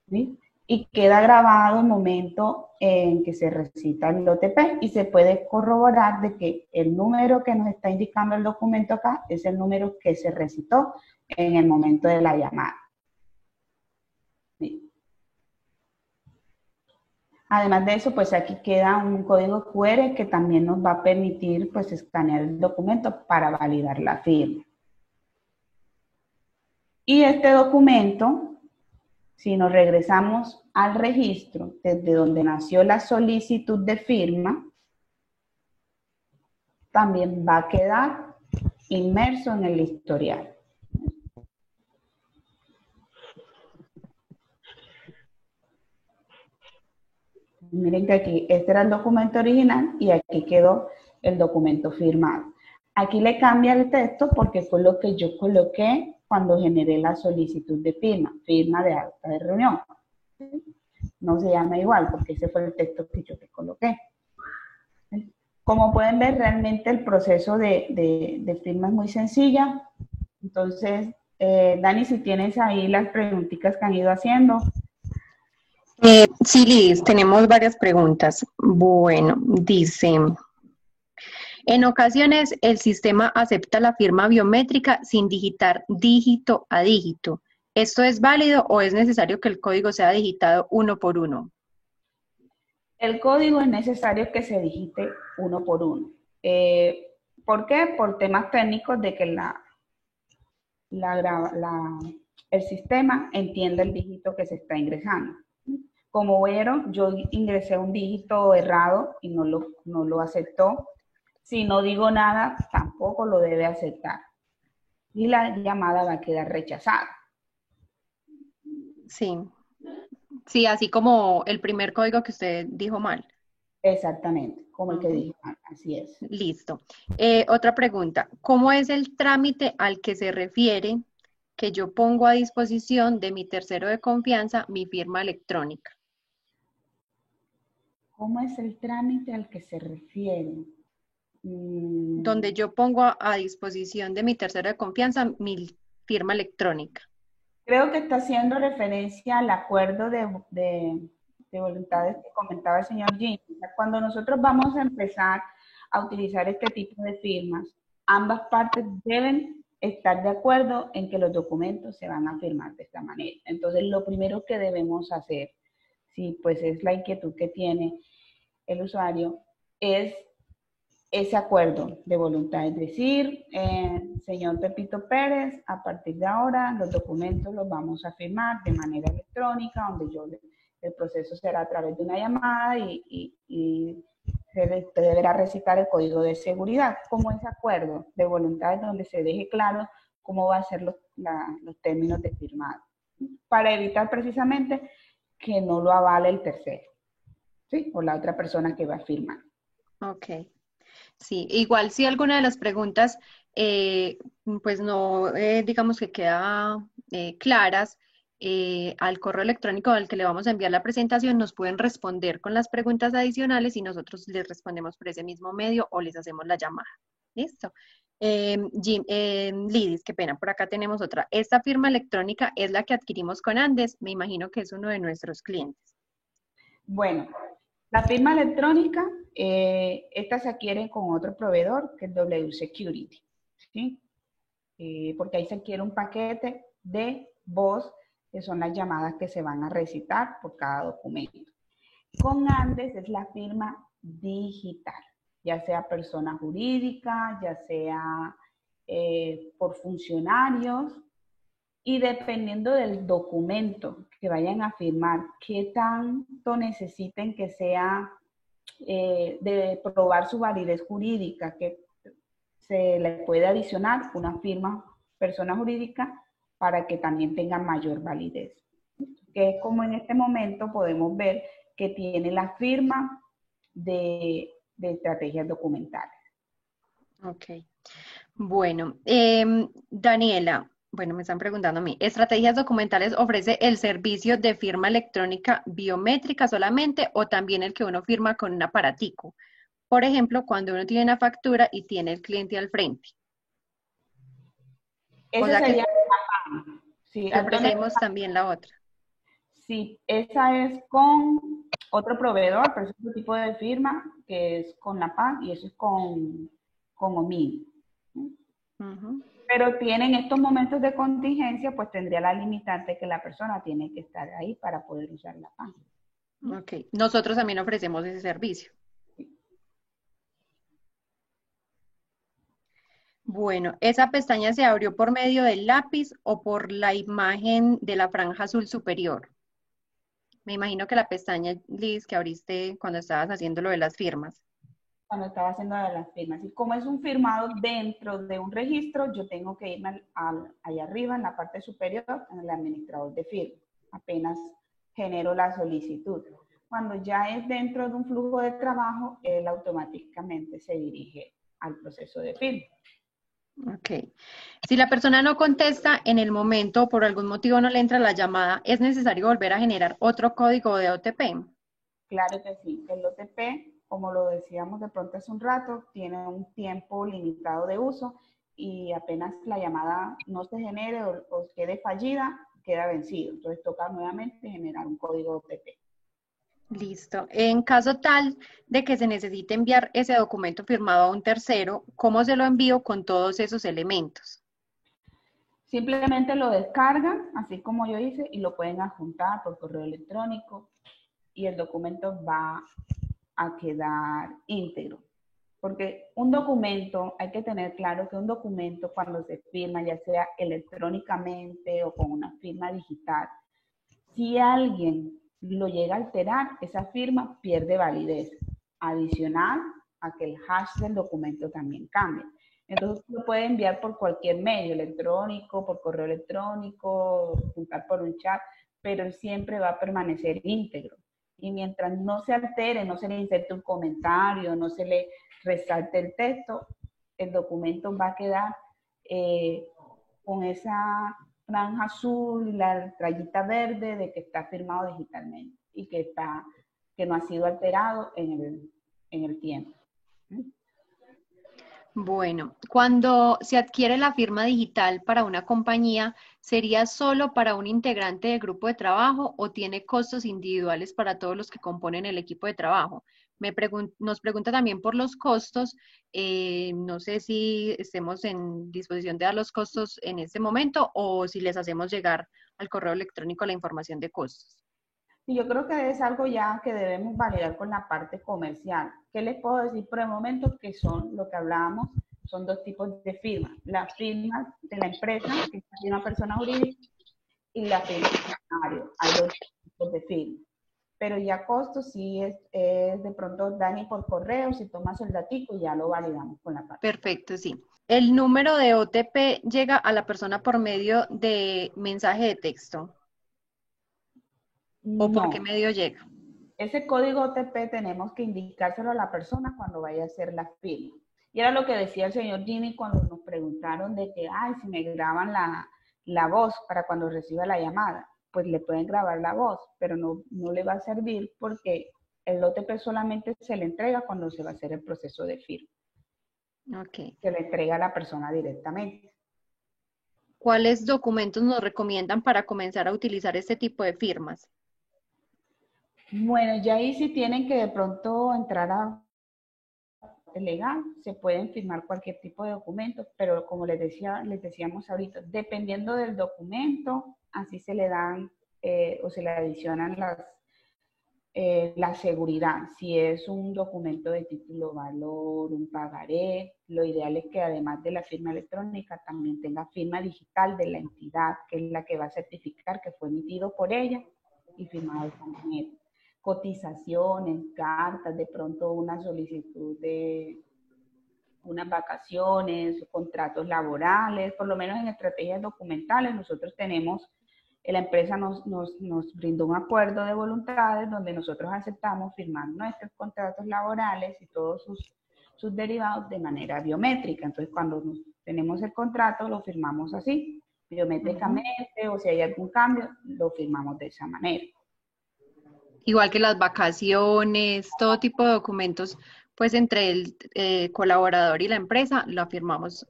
¿Sí? Y queda grabado el momento en que se recita el OTP y se puede corroborar de que el número que nos está indicando el documento acá es el número que se recitó en el momento de la llamada. ¿Sí? Además de eso, pues aquí queda un código QR que también nos va a permitir pues escanear el documento para validar la firma. Y este documento, si nos regresamos al registro, desde donde nació la solicitud de firma, también va a quedar inmerso en el historial. Miren que aquí, este era el documento original y aquí quedó el documento firmado. Aquí le cambia el texto porque fue lo que yo coloqué cuando generé la solicitud de firma de acta de reunión. No se llama igual porque ese fue el texto que yo te coloqué. Como pueden ver, realmente el proceso de firma es muy sencilla. Entonces, Dani, si tienes ahí las preguntitas que han ido haciendo.
Sí, Liz, tenemos varias preguntas. Bueno, dice, en ocasiones el sistema acepta la firma biométrica sin digitar dígito a dígito. ¿Esto es válido o es necesario que el código sea digitado uno por uno?
El código es necesario que se digite uno por uno. ¿Por qué? Por temas técnicos de que el sistema entiende el dígito que se está ingresando. Como vieron, yo ingresé un dígito errado y no lo aceptó. Si no digo nada, tampoco lo debe aceptar. Y la llamada va a quedar rechazada.
Sí, sí, así como el primer código que usted dijo mal.
Exactamente, como el que dije mal, así es.
Listo. Otra pregunta, ¿cómo es el trámite al que se refiere que yo pongo a disposición de mi tercero de confianza mi firma electrónica?
¿Cómo es el trámite al que se refiere?
Donde yo pongo a disposición de mi tercero de confianza mi firma electrónica.
Creo que está haciendo referencia al acuerdo de voluntades que comentaba el señor Jim. O sea, cuando nosotros vamos a empezar a utilizar este tipo de firmas, ambas partes deben estar de acuerdo en que los documentos se van a firmar de esta manera. Entonces, lo primero que debemos hacer, si pues es la inquietud que tiene el usuario, es ese acuerdo de voluntad, es decir, señor Pepito Pérez, a partir de ahora los documentos los vamos a firmar de manera electrónica, donde el proceso será a través de una llamada y se deberá recitar el código de seguridad, como ese acuerdo de voluntad donde se deje claro cómo va a ser los términos de firmado, para evitar precisamente que no lo avale el tercero, ¿sí? O la otra persona que va a firmar.
Ok. Sí, igual si alguna de las preguntas, pues no, digamos que queda claras, al correo electrónico al que le vamos a enviar la presentación, nos pueden responder con las preguntas adicionales y nosotros les respondemos por ese mismo medio o les hacemos la llamada. ¿Listo? Lidis, qué pena, por acá tenemos otra. Esta firma electrónica es la que adquirimos con Andes, me imagino que es uno de nuestros clientes.
Bueno, la firma electrónica, esta se adquiere con otro proveedor, que es W Security, ¿sí? Porque ahí se adquiere un paquete de voz, que son las llamadas que se van a recitar por cada documento. Con Andes es la firma digital, ya sea persona jurídica, ya sea por funcionarios, y dependiendo del documento que vayan a firmar, qué tanto necesiten que sea de probar su validez jurídica, que se le puede adicionar una firma persona jurídica para que también tenga mayor validez. Que es como en este momento podemos ver que tiene la firma de estrategias documentales.
Ok. Bueno, Daniela, bueno, me están preguntando a mí, ¿Estrategias Documentales ofrece el servicio de firma electrónica biométrica solamente o también el que uno firma con un aparatico? Por ejemplo, cuando uno tiene una factura y tiene el cliente al frente.
Ese
O sea
sería
que
sí,
ofrecemos también la otra.
Sí, esa es con otro proveedor, pero es otro tipo de firma que es con la PAN y eso es con OMID. Pero tienen estos momentos de contingencia, pues tendría la limitante que la persona tiene que estar ahí para poder usar la PAN.
Ok, nosotros también ofrecemos ese servicio. Bueno, ¿esa pestaña se abrió por medio del lápiz o por la imagen de la franja azul superior? Me imagino que la pestaña, Liz, que abriste cuando estabas haciendo lo de las firmas.
Cuando estaba haciendo las firmas. Y como es un firmado dentro de un registro, yo tengo que irme allá arriba, en la parte superior, en el administrador de firmas. Apenas genero la solicitud. Cuando ya es dentro de un flujo de trabajo, él automáticamente se dirige al proceso de firma.
Ok. Si la persona no contesta en el momento o por algún motivo no le entra la llamada, ¿es necesario volver a generar otro código de OTP?
Claro que sí. El OTP, como lo decíamos de pronto hace un rato, tiene un tiempo limitado de uso y apenas la llamada no se genere o quede fallida, queda vencido. Entonces toca nuevamente generar un código OTP.
Listo. En caso tal de que se necesite enviar ese documento firmado a un tercero, ¿cómo se lo envío con todos esos elementos?
Simplemente lo descargan, así como yo hice, y lo pueden adjuntar por correo electrónico y el documento va a quedar íntegro. Porque un documento, hay que tener claro que un documento cuando se firma, ya sea electrónicamente o con una firma digital, si alguien lo llega a alterar, esa firma pierde validez. Adicional a que el hash del documento también cambie. Entonces lo puede enviar por cualquier medio, electrónico, por correo electrónico, juntar por un chat, pero siempre va a permanecer íntegro. Y mientras no se altere, no se le inserte un comentario, no se le resalte el texto, el documento va a quedar con esa franja azul y la rayita verde de que está firmado digitalmente y que no ha sido alterado en el tiempo.
Bueno, cuando se adquiere la firma digital para una compañía, ¿sería solo para un integrante del grupo de trabajo o tiene costos individuales para todos los que componen el equipo de trabajo? Nos pregunta también por los costos. No sé si estemos en disposición de dar los costos en este momento o si les hacemos llegar al correo electrónico la información de costos.
Y yo creo que es algo ya que debemos validar con la parte comercial. ¿Qué les puedo decir por el momento? Que son lo que hablábamos, son dos tipos de firmas. La firma de la empresa, que es una persona jurídica, y la firma del funcionario. Hay dos tipos de firma. Pero ya costos sí es de pronto Dani por correo, si tomas el datico ya lo validamos con la parte.
Perfecto, sí. ¿El número de OTP llega a la persona por medio de mensaje de texto? ¿O por qué
No,
medio llega?
ese código OTP tenemos que indicárselo a la persona cuando vaya a hacer la firma. Y era lo que decía el señor Jimmy cuando nos preguntaron de que, ay, si me graban la voz para cuando reciba la llamada, pues le pueden grabar la voz, pero no le va a servir porque el OTP solamente se le entrega cuando se va a hacer el proceso de firma.
Ok.
Se le entrega a la persona directamente.
¿Cuáles documentos nos recomiendan para comenzar a utilizar este tipo de firmas?
Bueno, ya ahí sí tienen que de pronto entrar a legal, se pueden firmar cualquier tipo de documento, pero como les decíamos ahorita, dependiendo del documento, así se le dan o se le adicionan la seguridad. Si es un documento de título valor, un pagaré, lo ideal es que además de la firma electrónica también tenga firma digital de la entidad, que es la que va a certificar que fue emitido por ella y firmado de esa manera. Cotizaciones, cartas, de pronto una solicitud de unas vacaciones, contratos laborales, por lo menos en estrategias documentales nosotros tenemos, la empresa nos brindó un acuerdo de voluntades donde nosotros aceptamos firmar nuestros contratos laborales y todos sus derivados de manera biométrica. Entonces cuando tenemos el contrato lo firmamos así, biométricamente, o si hay algún cambio, lo firmamos de esa manera.
Igual que las vacaciones, todo tipo de documentos, pues entre el colaborador y la empresa, lo firmamos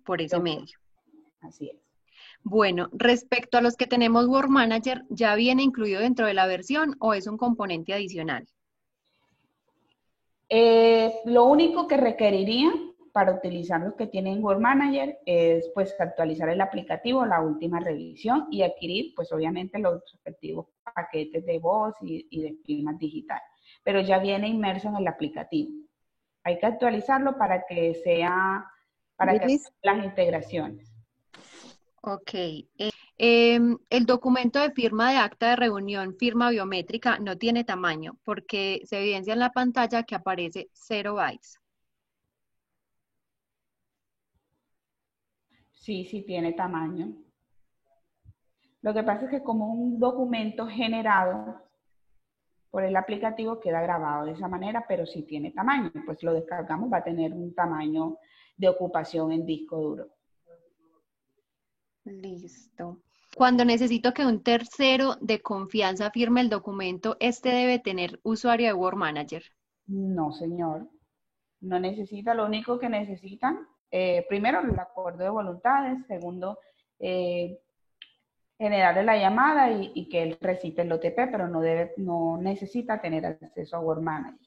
por ese medio.
Así es.
Bueno, respecto a los que tenemos Work Manager, ¿ya viene incluido dentro de la versión o es un componente adicional?
Lo único que requeriría para utilizar los que tienen Word Manager es pues actualizar el aplicativo, la última revisión y adquirir pues obviamente los respectivos paquetes de voz y de firmas digitales. Pero ya viene inmerso en el aplicativo. Hay que actualizarlo para que para que hagan las integraciones.
Ok. El documento de firma de acta de reunión, firma biométrica, no tiene tamaño porque se evidencia en la pantalla que aparece 0 bytes.
Sí, sí tiene tamaño. Lo que pasa es que como un documento generado por el aplicativo queda grabado de esa manera, pero sí tiene tamaño. Pues lo descargamos, va a tener un tamaño de ocupación en disco duro.
Listo. Cuando necesito que un tercero de confianza firme el documento, ¿este debe tener usuario de Word Manager?
No, señor. No necesita, lo único que necesitan, primero, el acuerdo de voluntades. Segundo, generarle la llamada y que él recite el OTP, pero no necesita tener acceso a Word Manager.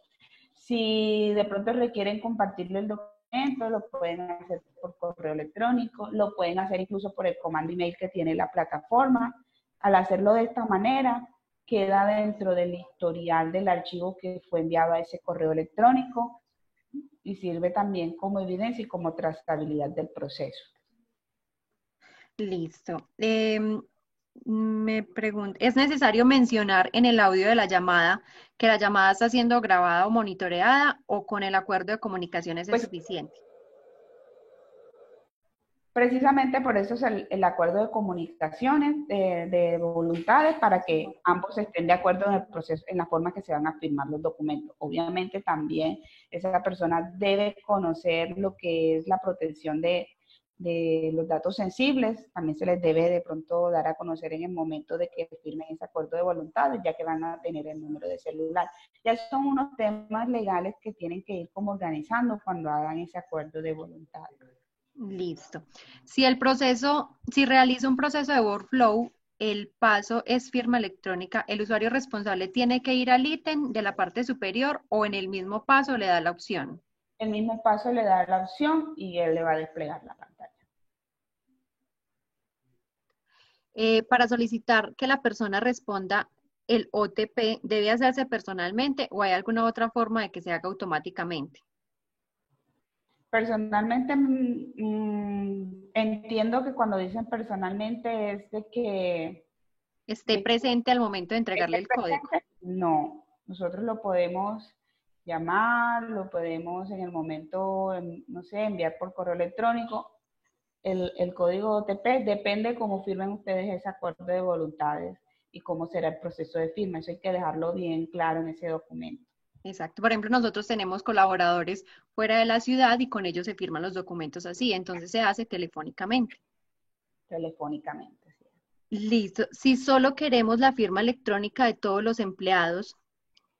Si de pronto requieren compartirle el documento, lo pueden hacer por correo electrónico, lo pueden hacer incluso por el comando email que tiene la plataforma. Al hacerlo de esta manera, queda dentro del historial del archivo que fue enviado a ese correo electrónico y sirve también como evidencia y como trazabilidad del proceso.
Listo. Me pregunto, ¿es necesario mencionar en el audio de la llamada que la llamada está siendo grabada o monitoreada, o con el acuerdo de comunicaciones es suficiente?
Precisamente por eso es el acuerdo de comunicaciones, de voluntades, para que ambos estén de acuerdo en el proceso, en la forma que se van a firmar los documentos. Obviamente también esa persona debe conocer lo que es la protección de los datos sensibles. También se les debe de pronto dar a conocer en el momento de que firmen ese acuerdo de voluntades, ya que van a tener el número de celular. Ya son unos temas legales que tienen que ir como organizando cuando hagan ese acuerdo de voluntades.
Listo. Si realiza un proceso de workflow, el paso es firma electrónica, ¿el usuario responsable tiene que ir al ítem de la parte superior o en el mismo paso le da la opción?
El mismo paso le da la opción y él le va a desplegar la pantalla.
Para solicitar que la persona responda el OTP, ¿debe hacerse personalmente o hay alguna otra forma de que se haga automáticamente?
Personalmente, entiendo que cuando dicen personalmente es de que
esté presente al momento de entregarle el código.
No, nosotros lo podemos llamar, lo podemos en el momento, no sé, enviar por correo electrónico. El código OTP depende cómo firmen ustedes ese acuerdo de voluntades y cómo será el proceso de firma. Eso hay que dejarlo bien claro en ese documento.
Exacto. Por ejemplo, nosotros tenemos colaboradores fuera de la ciudad y con ellos se firman los documentos así. Entonces se hace telefónicamente.
Telefónicamente, sí.
Listo. Si solo queremos la firma electrónica de todos los empleados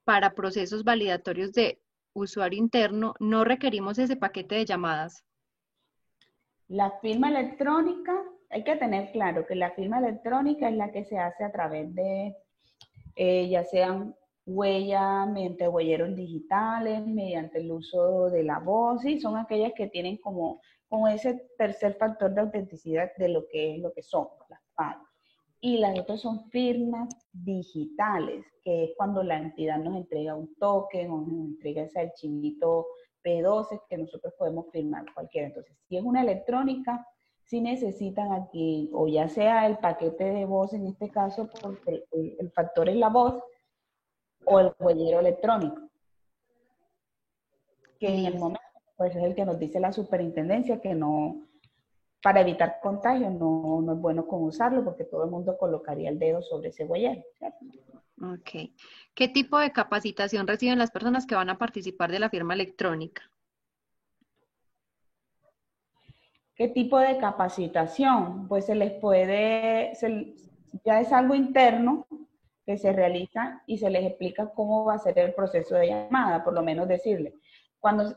para procesos validatorios de usuario interno, no requerimos ese paquete de llamadas.
La firma electrónica, hay que tener claro que la firma electrónica es la que se hace a través de, ya sean huellas, mediante huelleros digitales, mediante el uso de la voz, y son aquellas que tienen como ese tercer factor de autenticidad de lo que son las PAD. Y las otras son firmas digitales, que es cuando la entidad nos entrega un token o nos entrega ese archivito P12 que nosotros podemos firmar cualquiera. Entonces, si es una electrónica, sí necesitan aquí, o ya sea el paquete de voz en este caso, porque el factor es la voz, o el huellero electrónico, que en el momento pues es el que nos dice la superintendencia que no, para evitar contagio no es bueno con usarlo porque todo el mundo colocaría el dedo sobre ese huellero, ¿cierto?
Ok. ¿Qué tipo de capacitación reciben las personas que van a participar de la firma electrónica?
¿Qué tipo de capacitación? Pues ya es algo interno que se realiza y se les explica cómo va a ser el proceso de llamada, por lo menos decirle. Cuando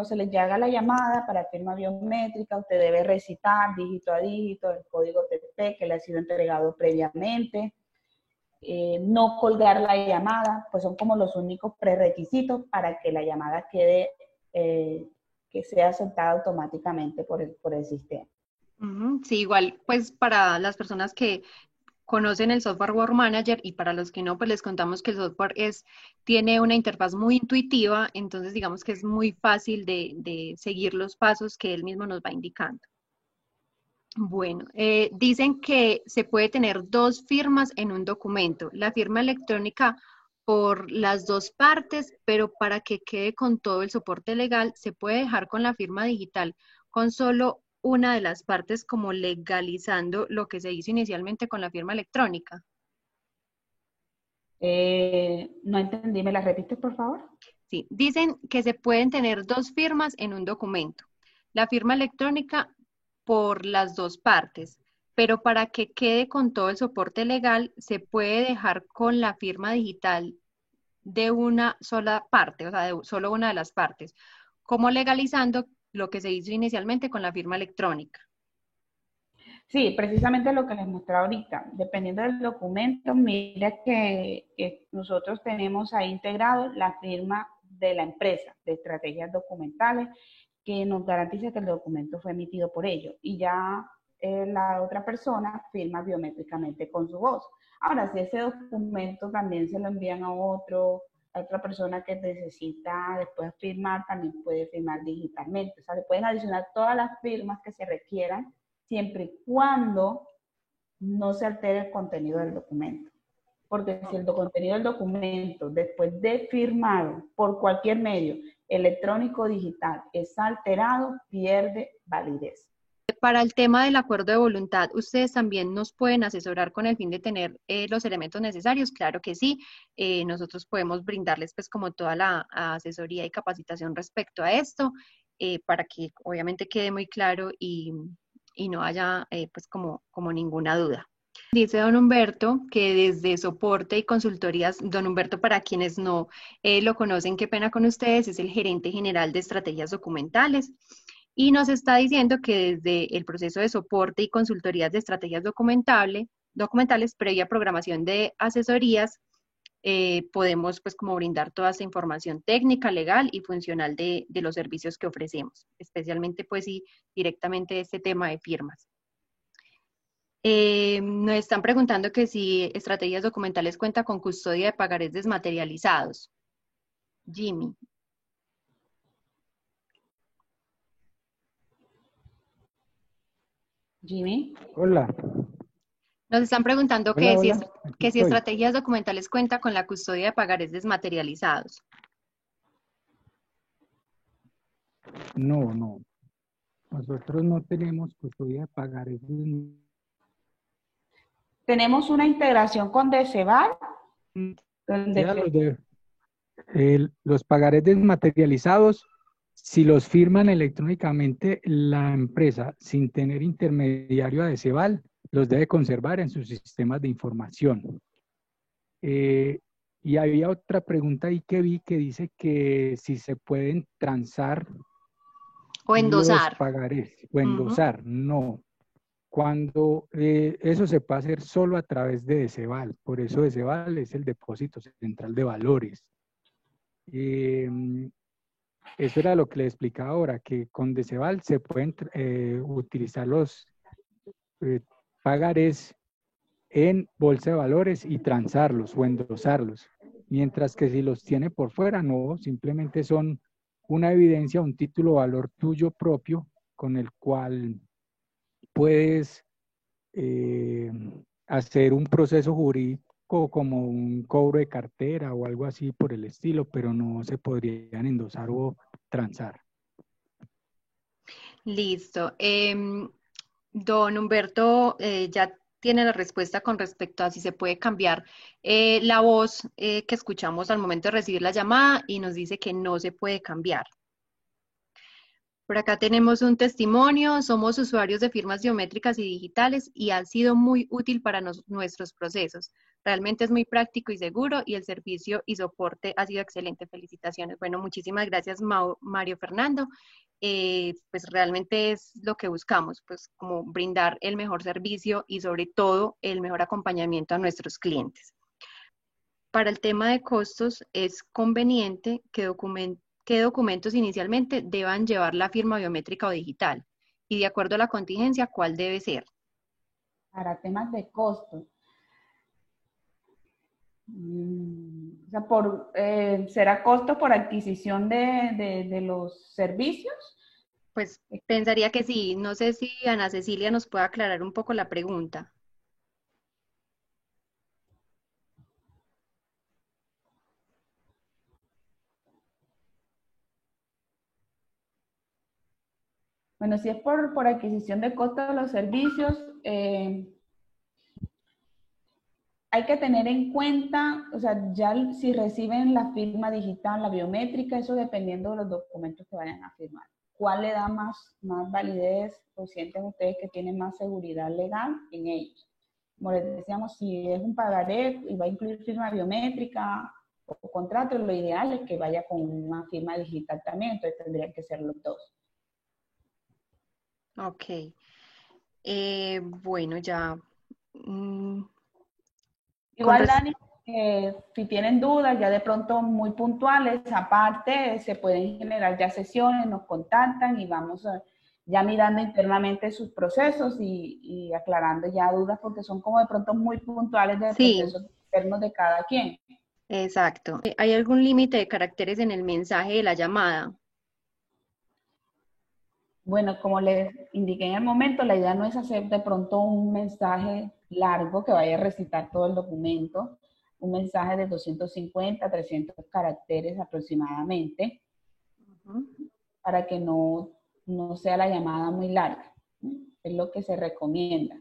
se les llega la llamada para firma biométrica, usted debe recitar dígito a dígito el código TP que le ha sido entregado previamente. No colgar la llamada, pues son como los únicos prerequisitos para que la llamada quede, que sea aceptada automáticamente por el sistema.
Sí, igual, pues para las personas que conocen el software Word Manager y para los que no, pues les contamos que el software tiene una interfaz muy intuitiva, entonces digamos que es muy fácil de seguir los pasos que él mismo nos va indicando. Bueno, dicen que se puede tener dos firmas en un documento, la firma electrónica por las dos partes, pero para que quede con todo el soporte legal, se puede dejar con la firma digital, con solo una de las partes, como legalizando lo que se hizo inicialmente con la firma electrónica.
No entendí, ¿me la repites, por favor?
Sí, dicen que se pueden tener dos firmas en un documento. La firma electrónica por las dos partes, pero para que quede con todo el soporte legal, se puede dejar con la firma digital de una sola parte, o sea, de solo una de las partes, como legalizando lo que se hizo inicialmente con la firma electrónica.
Sí, precisamente lo que les mostré ahorita. Dependiendo del documento, mira que nosotros tenemos ahí integrado la firma de la empresa de estrategias documentales que nos garantiza que el documento fue emitido por ellos y ya la otra persona firma biométricamente con su voz. Ahora, si ese documento también se lo envían a otra persona que necesita después firmar, también puede firmar digitalmente. O sea, le pueden adicionar todas las firmas que se requieran siempre y cuando no se altere el contenido del documento. Porque si el contenido del documento, después de firmado por cualquier medio, electrónico o digital, es alterado, pierde validez.
Para el tema del acuerdo de voluntad, ¿ustedes también nos pueden asesorar con el fin de tener los elementos necesarios? Claro que sí. Nosotros podemos brindarles pues como toda la asesoría y capacitación respecto a esto, para que obviamente quede muy claro y no haya pues como ninguna duda. Dice don Humberto que desde soporte y consultorías, don Humberto, para quienes no lo conocen, qué pena con ustedes, es el gerente general de estrategias documentales y nos está diciendo que desde el proceso de soporte y consultorías de estrategias documentales, previa programación de asesorías, podemos pues como brindar toda esta información técnica, legal y funcional de los servicios que ofrecemos, especialmente pues y directamente este tema de firmas. Nos están preguntando que si Estrategias Documentales cuenta con custodia de pagarés desmaterializados. Jimmy.
Jimmy.
Hola.
Nos están preguntando
Hola, hola.
que si
Estoy.
Estrategias Documentales cuenta con la custodia de pagarés desmaterializados.
No, no. Nosotros no tenemos custodia de pagarés.
Tenemos una integración con Deceval,
Sea
donde
los pagarés desmaterializados, si los firman electrónicamente la empresa sin tener intermediario a Deceval, los debe conservar en sus sistemas de información. Y había otra pregunta ahí que vi que dice que si se pueden transar
O
los
endosar.
pagarés o endosar. No. Cuando eso se puede hacer solo a través de Deceval. Por eso Deceval es el depósito central de valores. Eso era lo que le explicaba ahora, que con Deceval se pueden utilizar los pagarés en bolsa de valores y transarlos o endosarlos. Mientras que si los tiene por fuera, no, simplemente son una evidencia, un título de valor tuyo propio con el cual puedes hacer un proceso jurídico como un cobro de cartera o algo así por el estilo, pero no se podrían endosar o transar.
Listo. Don Humberto ya tiene la respuesta con respecto a si se puede cambiar la voz que escuchamos al momento de recibir la llamada y nos dice que no se puede cambiar. Por acá tenemos un testimonio, somos usuarios de firmas biométricas y digitales y ha sido muy útil para nuestros procesos. Realmente es muy práctico y seguro y el servicio y soporte ha sido excelente. Felicitaciones. Bueno, muchísimas gracias Mario Fernando. Pues realmente es lo que buscamos, pues como brindar el mejor servicio y sobre todo el mejor acompañamiento a nuestros clientes. Para el tema de costos es conveniente que documentos inicialmente deban llevar la firma biométrica o digital y de acuerdo a la contingencia, ¿cuál debe ser?
para temas de costos. O sea, ¿será costo por adquisición de los servicios?
Pues pensaría que sí. No sé si Ana Cecilia nos puede aclarar un poco la pregunta.
Bueno, si es por adquisición de costo de los servicios, hay que tener en cuenta, o sea, ya si reciben la firma digital, la biométrica, eso dependiendo de los documentos que vayan a firmar. ¿Cuál le da más validez o sienten ustedes que tiene más seguridad legal en ellos? Como les decíamos, si es un pagaré y va a incluir firma biométrica o contrato, lo ideal es que vaya con una firma digital también, entonces tendrían que ser los dos.
Ok. Bueno, ya.
Igual, Dani, si tienen dudas, ya de pronto muy puntuales, aparte, se pueden generar ya sesiones, nos contactan y vamos ya mirando internamente sus procesos y aclarando ya dudas, porque son como de pronto muy puntuales de
Sí,
procesos internos de cada quien.
exacto. ¿Hay algún límite de caracteres en el mensaje de la llamada?
Bueno, como les indiqué en el momento, la idea no es hacer de pronto un mensaje largo que vaya a recitar todo el documento, un mensaje de 250, 300 caracteres aproximadamente, para que no sea la llamada muy larga. Es lo que se recomienda.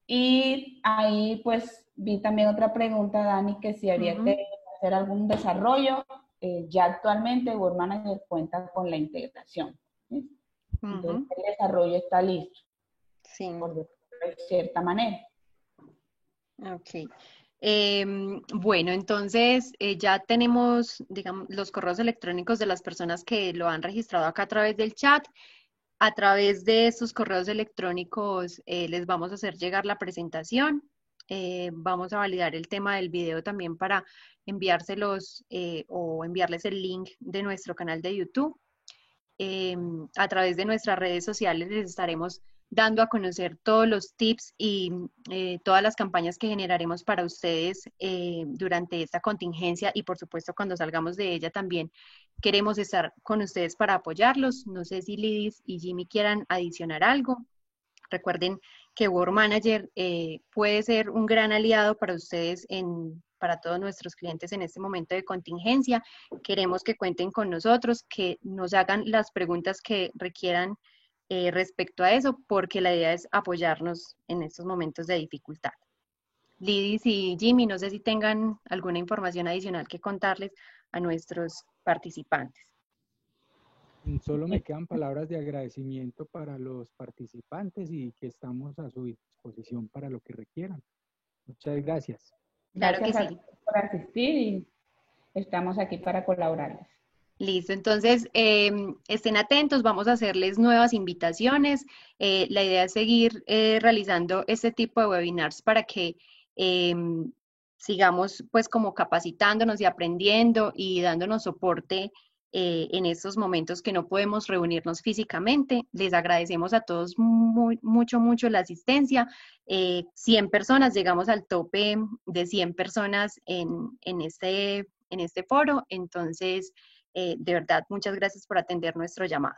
Y ahí pues vi también otra pregunta, Dani, que si habría que hacer algún desarrollo. Ya actualmente Word Manager cuenta con la integración. ¿Sí? Entonces el desarrollo está listo,
Sí.
por decirlo de cierta manera.
Ok. Bueno, entonces ya tenemos, digamos, los correos electrónicos de las personas que lo han registrado acá a través del chat. A través de estos correos electrónicos les vamos a hacer llegar la presentación. Vamos a validar el tema del video también para enviárselos o enviarles el link de nuestro canal de YouTube. A través de nuestras redes sociales les estaremos dando a conocer todos los tips y todas las campañas que generaremos para ustedes durante esta contingencia y por supuesto cuando salgamos de ella también queremos estar con ustedes para apoyarlos. No sé si Lidis y Jimmy quieran adicionar algo. Recuerden que Word Manager puede ser un gran aliado para ustedes, para todos nuestros clientes en este momento de contingencia. Queremos que cuenten con nosotros, que nos hagan las preguntas que requieran respecto a eso, porque la idea es apoyarnos en estos momentos de dificultad. Lidis y Jimmy, no sé si tengan alguna información adicional que contarles a nuestros participantes.
Solo me quedan palabras de agradecimiento para los participantes y que estamos a su disposición para lo que requieran. Muchas gracias.
Claro que
Gracias
sí.
por asistir y estamos aquí para colaborarles.
Listo, entonces estén atentos, vamos a hacerles nuevas invitaciones. La idea es seguir realizando este tipo de webinars para que sigamos pues como capacitándonos y aprendiendo y dándonos soporte en estos momentos que no podemos reunirnos físicamente. Les agradecemos a todos mucho la asistencia. 100 personas, llegamos al tope de 100 personas en este foro, entonces de verdad, muchas gracias por atender nuestro llamado.